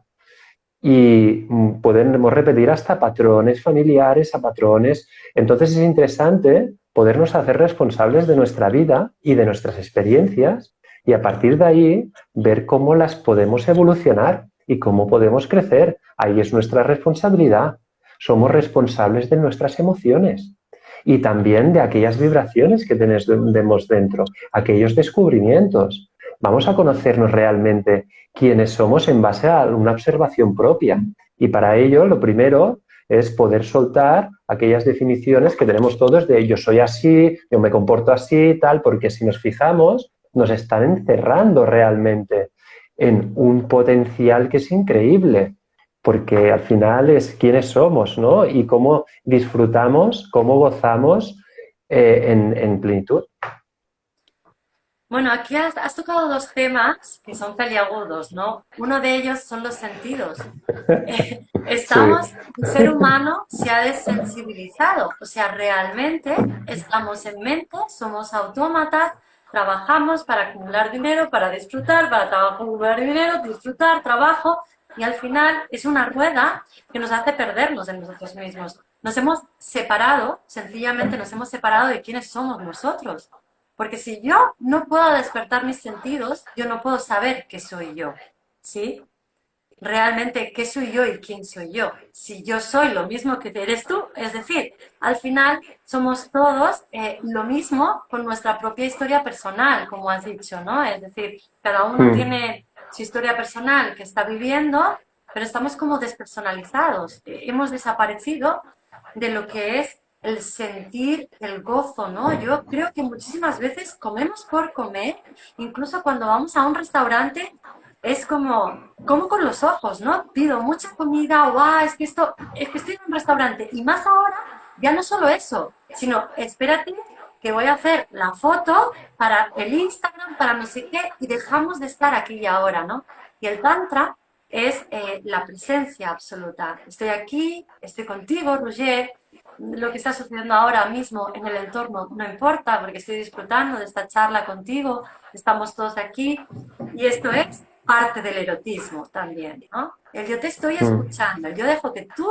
y podemos repetir hasta patrones familiares, a patrones. Entonces es interesante podernos hacer responsables de nuestra vida y de nuestras experiencias y a partir de ahí ver cómo las podemos evolucionar y cómo podemos crecer. Ahí es nuestra responsabilidad. Somos responsables de nuestras emociones y también de aquellas vibraciones que tenemos dentro, aquellos descubrimientos. Vamos a conocernos realmente quiénes somos en base a una observación propia. Y para ello, lo primero es poder soltar aquellas definiciones que tenemos todos de yo soy así, yo me comporto así, tal, porque si nos fijamos, nos están encerrando realmente en un potencial que es increíble, porque al final es quiénes somos, ¿no? Y cómo disfrutamos, cómo gozamos en plenitud. Bueno, aquí has tocado dos temas que son peliagudos, ¿no? Uno de ellos son los sentidos. Sí. El ser humano se ha desensibilizado, o sea, realmente estamos en mente, somos autómatas, trabajamos para acumular dinero, para disfrutar, para acumular dinero, disfrutar, trabajo, y al final es una rueda que nos hace perdernos en nosotros mismos. Nos hemos separado, sencillamente nos hemos separado de quiénes somos nosotros. Porque si yo no puedo despertar mis sentidos, yo no puedo saber qué soy yo, ¿sí? Realmente qué soy yo y quién soy yo. Si yo soy lo mismo que eres tú, es decir, al final somos todos lo mismo con nuestra propia historia personal, como has dicho, ¿no? Es decir, cada uno Mm. tiene su historia personal que está viviendo, pero estamos como despersonalizados. Hemos desaparecido de lo que es el sentir el gozo, ¿no? Yo creo que muchísimas veces comemos por comer, incluso cuando vamos a un restaurante, es como con los ojos, ¿no? Pido mucha comida, guau, es que estoy en un restaurante. Y más ahora, ya no solo eso, sino espérate que voy a hacer la foto para el Instagram, para no sé qué, y dejamos de estar aquí y ahora, ¿no? Y el Tantra es la presencia absoluta. Estoy aquí, estoy contigo, Roger. Lo que está sucediendo ahora mismo en el entorno no importa porque estoy disfrutando de esta charla contigo, estamos todos aquí y esto es parte del erotismo también, ¿no? El yo te estoy Mm. escuchando, yo dejo que tú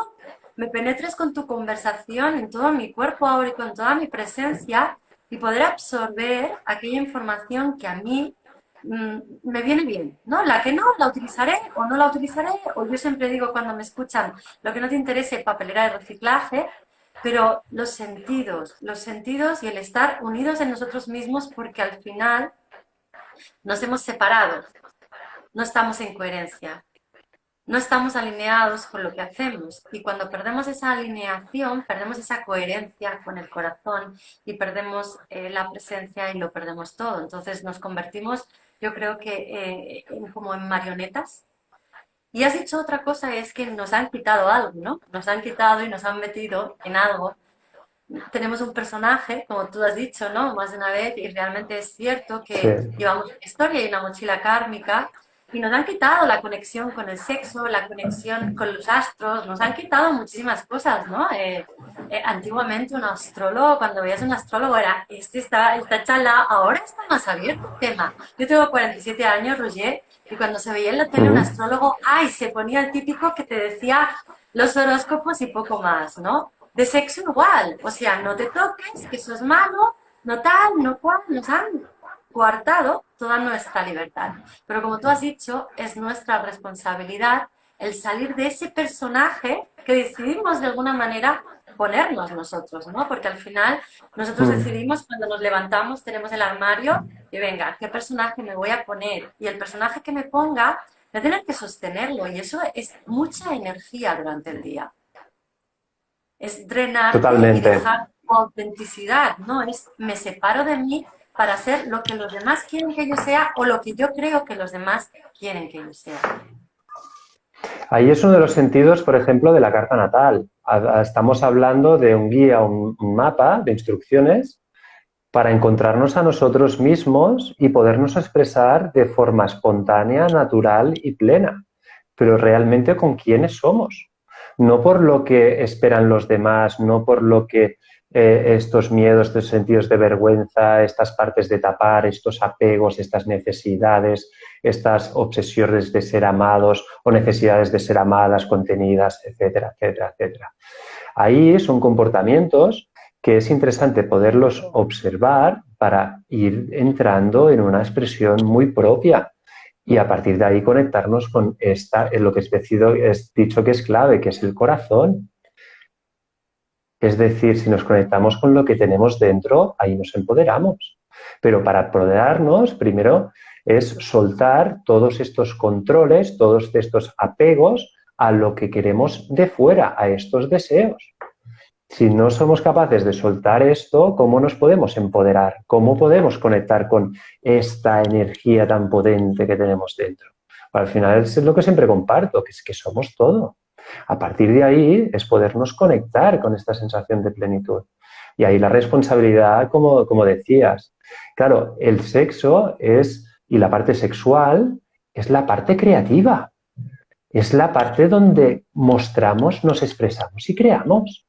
me penetres con tu conversación en todo mi cuerpo ahora y con toda mi presencia y poder absorber aquella información que a mí me viene bien, ¿no? La que no, la utilizaré o no la utilizaré, o yo siempre digo cuando me escuchan, lo que no te interese, papelera de reciclaje, pero los sentidos y el estar unidos en nosotros mismos porque al final nos hemos separado, no estamos en coherencia, no estamos alineados con lo que hacemos y cuando perdemos esa alineación, perdemos esa coherencia con el corazón y perdemos la presencia y lo perdemos todo. Entonces nos convertimos, yo creo que como en marionetas. Y has dicho otra cosa, es que nos han quitado algo, ¿no? Nos han quitado y nos han metido en algo. Tenemos un personaje, como tú has dicho, ¿no? Más de una vez, y realmente es cierto Sí. que llevamos una historia y una mochila kármica, y nos han quitado la conexión con el sexo, la conexión con los astros, nos han quitado muchísimas cosas, ¿no? Antiguamente un astrólogo, cuando veías un astrólogo era, esta charla, ahora está más abierto el tema. Yo tengo 47 años, Roger, y cuando se veía en la tele un Ujú. astrólogo, ¡ay! Se ponía el típico que te decía los horóscopos y poco más, ¿no? De sexo igual, o sea, no te toques, que eso es malo, no tal, no cual, nos han coartado toda nuestra libertad. Pero como tú has dicho, es nuestra responsabilidad el salir de ese personaje que decidimos de alguna manera ponernos nosotros, ¿no? Porque al final nosotros Mm. decidimos cuando nos levantamos, tenemos el armario y venga, ¿qué personaje me voy a poner? Y el personaje que me ponga, voy a tener que sostenerlo y eso es mucha energía durante el día. Es drenarte y Totalmente. dejar tu autenticidad, ¿no? Es me separo de mí para ser lo que los demás quieren que yo sea o lo que yo creo que los demás quieren que yo sea. Ahí es uno de los sentidos, por ejemplo, de la carta natal. Estamos hablando de un guía, un mapa de instrucciones para encontrarnos a nosotros mismos y podernos expresar de forma espontánea, natural y plena, pero realmente con quiénes somos. No por lo que esperan los demás, no por lo que estos miedos, estos sentidos de vergüenza, estas partes de tapar, estos apegos, estas necesidades, estas obsesiones de ser amados o necesidades de ser amadas contenidas, etcétera, etcétera, etcétera. Ahí son comportamientos que es interesante poderlos observar para ir entrando en una expresión muy propia y a partir de ahí conectarnos con en lo que es dicho que es clave, que es el corazón. Es decir, si nos conectamos con lo que tenemos dentro, ahí nos empoderamos. Pero para empoderarnos, primero es soltar todos estos controles, todos estos apegos a lo que queremos de fuera, a estos deseos. Si no somos capaces de soltar esto, ¿cómo nos podemos empoderar? ¿Cómo podemos conectar con esta energía tan potente que tenemos dentro? Al final es lo que siempre comparto, que es que somos todo. A partir de ahí es podernos conectar con esta sensación de plenitud. Y ahí la responsabilidad, como decías. Claro, el sexo y la parte sexual es la parte creativa. Es la parte donde mostramos, nos expresamos y creamos.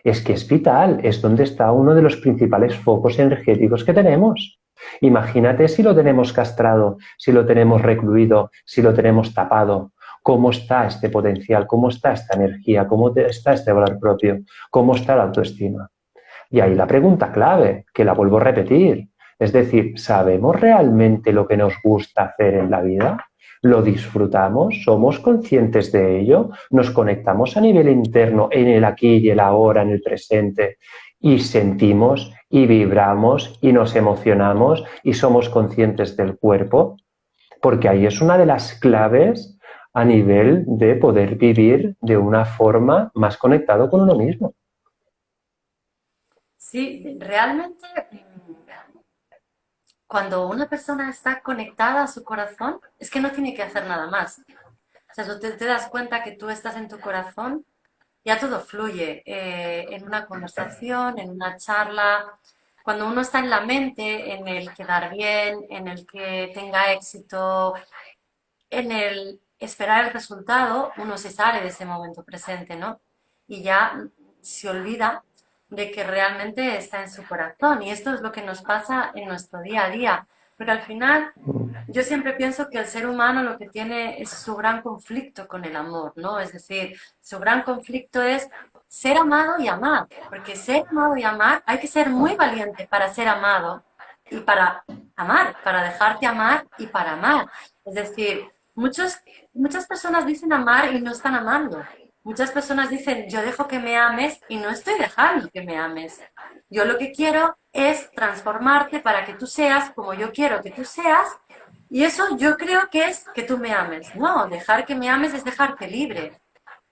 Es que es vital, es donde está uno de los principales focos energéticos que tenemos. Imagínate si lo tenemos castrado, si lo tenemos recluido, si lo tenemos tapado. ¿Cómo está este potencial? ¿Cómo está esta energía? ¿Cómo está este valor propio? ¿Cómo está la autoestima? Y ahí la pregunta clave, que la vuelvo a repetir, es decir, ¿sabemos realmente lo que nos gusta hacer en la vida? ¿Lo disfrutamos? ¿Somos conscientes de ello? ¿Nos conectamos a nivel interno en el aquí y el ahora, en el presente? Y sentimos y vibramos y nos emocionamos y somos conscientes del cuerpo, porque ahí es una de las claves a nivel de poder vivir de una forma más conectado con uno mismo. Sí, realmente cuando una persona está conectada a su corazón, es que no tiene que hacer nada más. O sea, tú te das cuenta que tú estás en tu corazón, ya todo fluye en una conversación, en una charla. Cuando uno está en la mente, en el quedar bien, en el que tenga éxito, en el esperar el resultado, uno se sale de ese momento presente, ¿no? Y ya se olvida de que realmente está en su corazón. Y esto es lo que nos pasa en nuestro día a día. Porque al final yo siempre pienso que el ser humano lo que tiene es su gran conflicto con el amor, ¿no? Es decir, su gran conflicto es ser amado y amar, porque ser amado y amar hay que ser muy valiente para ser amado y para amar, para dejarte amar y para amar. Es decir, muchas personas dicen amar y no están amando. Muchas personas dicen, yo dejo que me ames y no estoy dejando que me ames. Yo lo que quiero es transformarte para que tú seas como yo quiero que tú seas y eso yo creo que es que tú me ames. No, dejar que me ames es dejarte libre.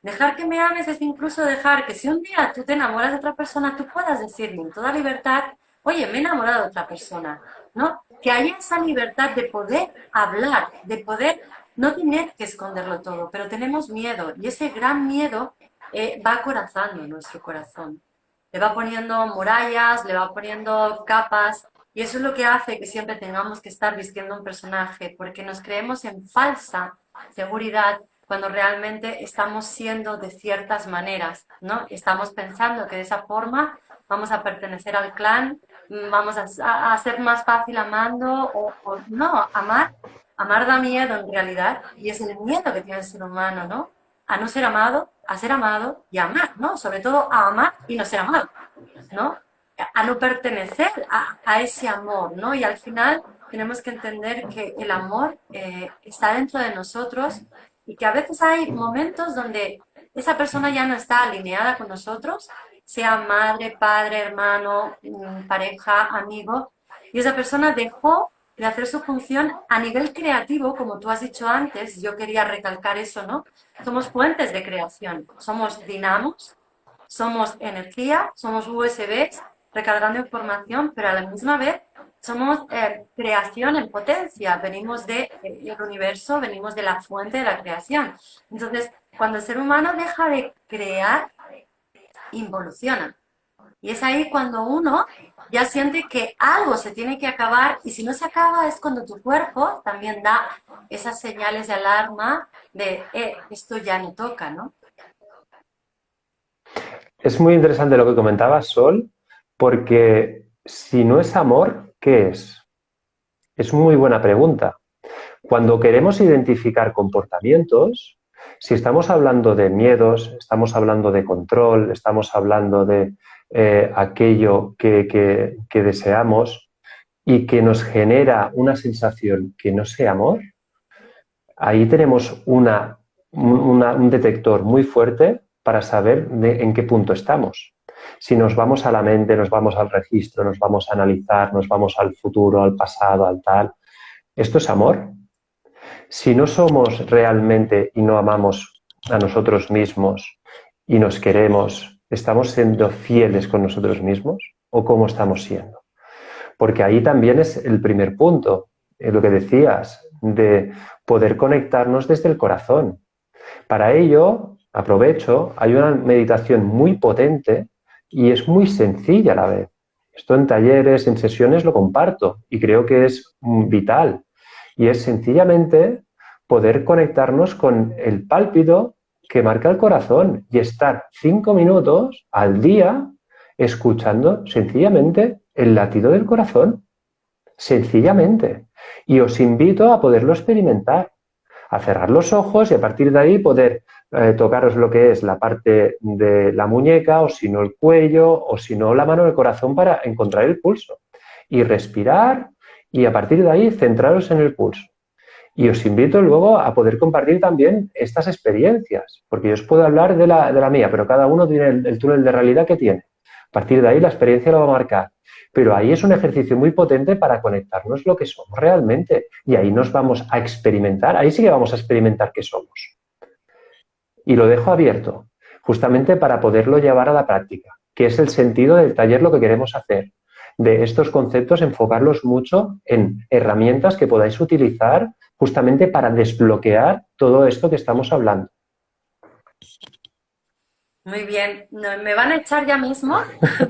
Dejar que me ames es incluso dejar que si un día tú te enamoras de otra persona, tú puedas decirme en toda libertad, oye, me he enamorado de otra persona, ¿no? Que haya esa libertad de poder hablar, de poder no tener que esconderlo todo, pero tenemos miedo y ese gran miedo va acorazando nuestro corazón. Le va poniendo murallas, le va poniendo capas Y eso es lo que hace que siempre tengamos que estar vistiendo un personaje, porque nos creemos en falsa seguridad cuando realmente estamos siendo de ciertas maneras, ¿no? Estamos pensando que de esa forma vamos a pertenecer al clan, vamos a ser más fácil amando, o no, amar da miedo en realidad, y es el miedo que tiene el ser humano, ¿no? A no ser amado, a ser amado y a amar, ¿no? Sobre todo a amar y no ser amado, ¿no? A no pertenecer a ese amor, ¿no? Y al final tenemos que entender que el amor está dentro de nosotros y que a veces hay momentos donde esa persona ya no está alineada con nosotros, sea madre, padre, hermano, pareja, amigo, y esa persona dejó de hacer su función a nivel creativo, como tú has dicho antes, yo quería recalcar eso, ¿no? Somos fuentes de creación, somos dinamos, somos energía, somos USBs recargando información, pero a la misma vez somos creación en potencia, venimos del universo, venimos de la fuente de la creación. Entonces, cuando el ser humano deja de crear, involuciona. Y es ahí cuando uno ya siente que algo se tiene que acabar y si no se acaba es cuando tu cuerpo también da esas señales de alarma de esto ya no toca, ¿no? Es muy interesante lo que comentabas, Sol, porque si no es amor, ¿qué es? Es muy buena pregunta. Cuando queremos identificar comportamientos, si estamos hablando de miedos, estamos hablando de control, estamos hablando de aquello que deseamos y que nos genera una sensación que no sea amor, ahí tenemos un detector muy fuerte para saber en qué punto estamos. Si nos vamos a la mente, nos vamos al registro, nos vamos a analizar, nos vamos al futuro, al pasado, al tal. ¿Esto es amor? Si no somos realmente y no amamos a nosotros mismos y nos queremos, ¿estamos siendo fieles con nosotros mismos o cómo estamos siendo? Porque ahí también es el primer punto, lo que decías, de poder conectarnos desde el corazón. Para ello, aprovecho, hay una meditación muy potente y es muy sencilla a la vez. Esto en talleres, en sesiones lo comparto y creo que es vital. Y es sencillamente poder conectarnos con el pálpito que marca el corazón y estar 5 minutos al día escuchando sencillamente el latido del corazón. Sencillamente. Y os invito a poderlo experimentar, a cerrar los ojos y a partir de ahí poder tocaros lo que es la parte de la muñeca o si no el cuello o si no la mano del corazón para encontrar el pulso. Y respirar y a partir de ahí centraros en el pulso. Y os invito luego a poder compartir también estas experiencias, porque yo os puedo hablar de la mía, pero cada uno tiene el túnel de realidad que tiene. A partir de ahí la experiencia lo va a marcar. Pero ahí es un ejercicio muy potente para conectarnos lo que somos realmente. Y ahí nos vamos a experimentar, ahí sí que vamos a experimentar qué somos. Y lo dejo abierto, justamente para poderlo llevar a la práctica, que es el sentido del taller, lo que queremos hacer. De estos conceptos, enfocarlos mucho en herramientas que podáis utilizar justamente para desbloquear todo esto que estamos hablando. Muy bien, no, me van a echar ya mismo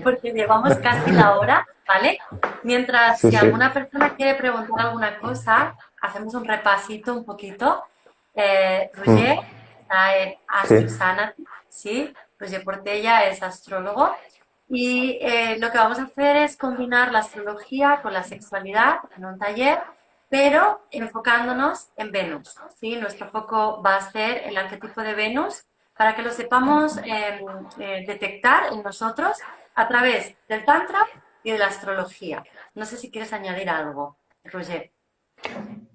porque llevamos casi la hora, ¿vale? Mientras, Sí, si sí. alguna persona quiere preguntar alguna cosa, hacemos un repasito un poquito. Roger está en Sí. Astrosanity, ¿sí? Roger Portella es astrólogo. Y lo que vamos a hacer es combinar la astrología con la sexualidad en un taller, pero enfocándonos en Venus, ¿sí? Nuestro foco va a ser el arquetipo de Venus para que lo sepamos detectar en nosotros a través del Tantra y de la astrología. No sé si quieres añadir algo, Roger.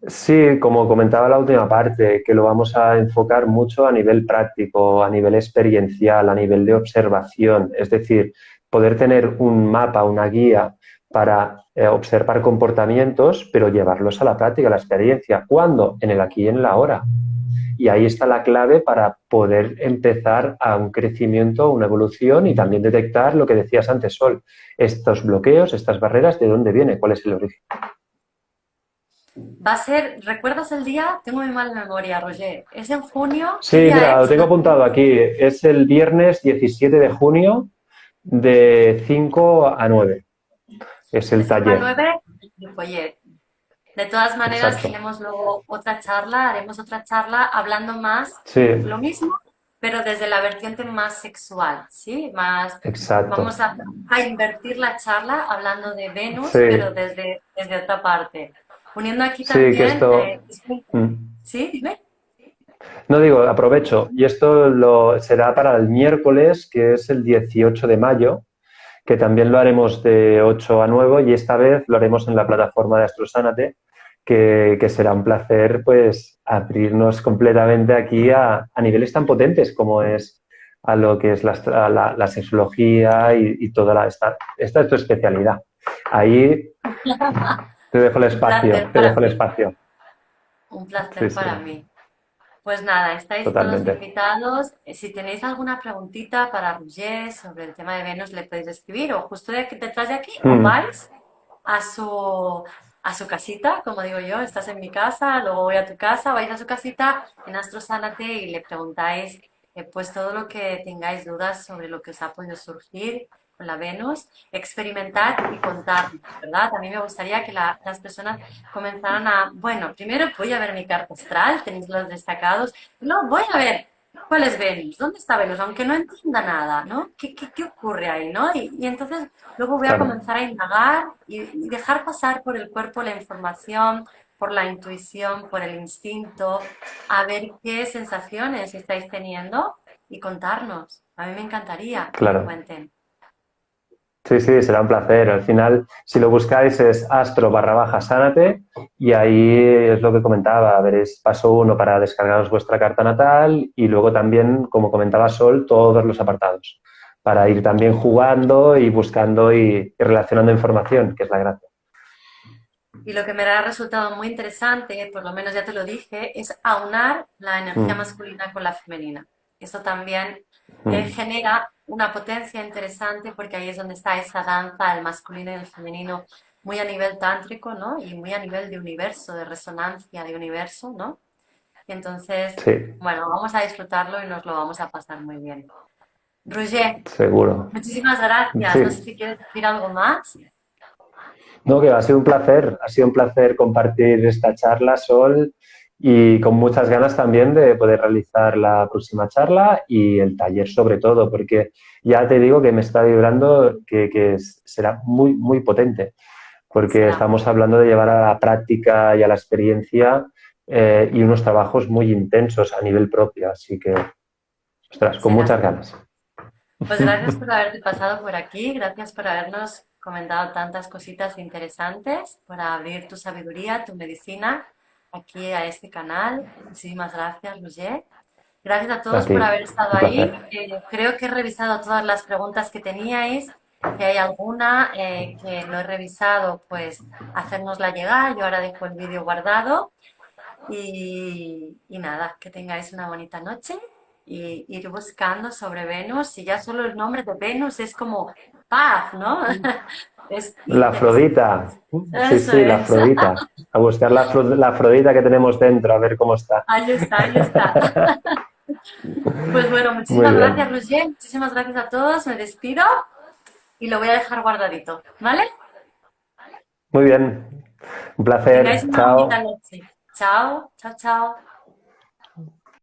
Sí, como comentaba la última parte, que lo vamos a enfocar mucho a nivel práctico, a nivel experiencial, a nivel de observación, es decir, poder tener un mapa, una guía para observar comportamientos, pero llevarlos a la práctica, a la experiencia. ¿Cuándo? En el aquí y en la ahora. Y ahí está la clave para poder empezar a un crecimiento, una evolución y también detectar lo que decías antes, Sol, estos bloqueos, estas barreras, ¿de dónde viene? ¿Cuál es el origen? Va a ser, ¿recuerdas el día? Tengo muy mala memoria, Roger. ¿Es en junio? Sí, ¿Qué día mira, lo es? tengo apuntado aquí. Es el viernes 17 de junio de 5 a 9. es el de 5 a taller. 9, Ripollet. De todas maneras, Exacto. tenemos luego otra charla, haremos otra charla hablando más Sí, lo mismo, pero desde la vertiente más sexual, ¿sí? Más, exacto. vamos a invertir la charla hablando de Venus, pero Sí, desde otra parte. Uniendo aquí sí, que también, esto... mm. ¿sí? Dime. No digo, aprovecho, y esto será para el miércoles, que es el 18 de mayo, que también lo haremos de 8 a 9 y esta vez lo haremos en la plataforma de Astrosánate, que será un placer pues abrirnos completamente aquí a niveles tan potentes como es a lo que es la sexología y toda esta es tu especialidad. Ahí te dejo el Un espacio, placer te para dejo el mí, espacio. un Sí, placer sí, para mí. Pues nada, estáis todos totalmente. invitados. Si tenéis alguna preguntita para Roger sobre el tema de Venus, le podéis escribir o justo detrás de aquí, o Mm, vais a su casita, como digo yo, estás en mi casa, luego voy a tu casa, vais a su casita en Astro Sánate y le preguntáis pues todo lo que tengáis dudas sobre lo que os ha podido surgir con la Venus, experimentar y contar, ¿verdad? A mí me gustaría que las personas comenzaran bueno, primero voy a ver mi carta astral, tenéis los destacados, no, voy a ver cuál es Venus, dónde está Venus, aunque no entienda nada, ¿no? ¿Qué ocurre ahí, no? Y entonces luego voy a claro, comenzar a indagar y dejar pasar por el cuerpo la información, por la intuición, por el instinto, a ver qué sensaciones estáis teniendo y contarnos. A mí me encantaría que me claro. cuenten. Sí, sí, será un placer. Al final, si lo buscáis es astro/sánate y ahí es lo que comentaba. Veréis paso uno para descargaros vuestra carta natal y luego también, como comentaba Sol, todos los apartados para ir también jugando y buscando y relacionando información, que es la gracia. Y lo que me ha resultado muy interesante, por lo menos ya te lo dije, es aunar la energía Mm, masculina con la femenina. Eso también mm. genera una potencia interesante porque ahí es donde está esa danza, el masculino y el femenino, muy a nivel tántrico, ¿no? Y muy a nivel de universo, de resonancia de universo, ¿no? Y entonces, Sí, bueno, vamos a disfrutarlo y nos lo vamos a pasar muy bien. Roger, seguro. muchísimas gracias. No sé Sí. si quieres decir algo más. No, que ha sido un placer compartir esta charla, Sol, y con muchas ganas también de poder realizar la próxima charla y el taller sobre todo, porque ya te digo que me está vibrando que será muy, muy potente, porque Será muy estamos hablando de llevar a la práctica y a la experiencia y unos trabajos muy intensos a nivel propio, así que, ostras, con será. muchas ganas. Pues gracias por haberte pasado por aquí, gracias por habernos comentado tantas cositas interesantes, por abrir tu sabiduría, tu medicina aquí a este canal. Muchísimas gracias, Roger. Gracias a A todos ti, por haber estado un placer. ahí. Creo que he revisado todas las preguntas que teníais. Si hay alguna que no he revisado, pues hacérnosla llegar. Yo ahora dejo el vídeo guardado. Y nada, que tengáis una bonita noche y ir buscando sobre Venus. Y ya solo el nombre de Venus es como paz, ¿no? Es La interesante. Afrodita. Sí, Eso sí, la es. Afrodita. A buscar la Afrodita que tenemos dentro, a ver cómo está. Ahí está, ahí está. Pues bueno, Muy muchísimas gracias, bien. Roger. Muchísimas gracias a todos. Me despido y lo voy a dejar guardadito, ¿vale? Muy bien. Un Que tengáis placer. una bonita Chao. noche. Chao, chao, chao.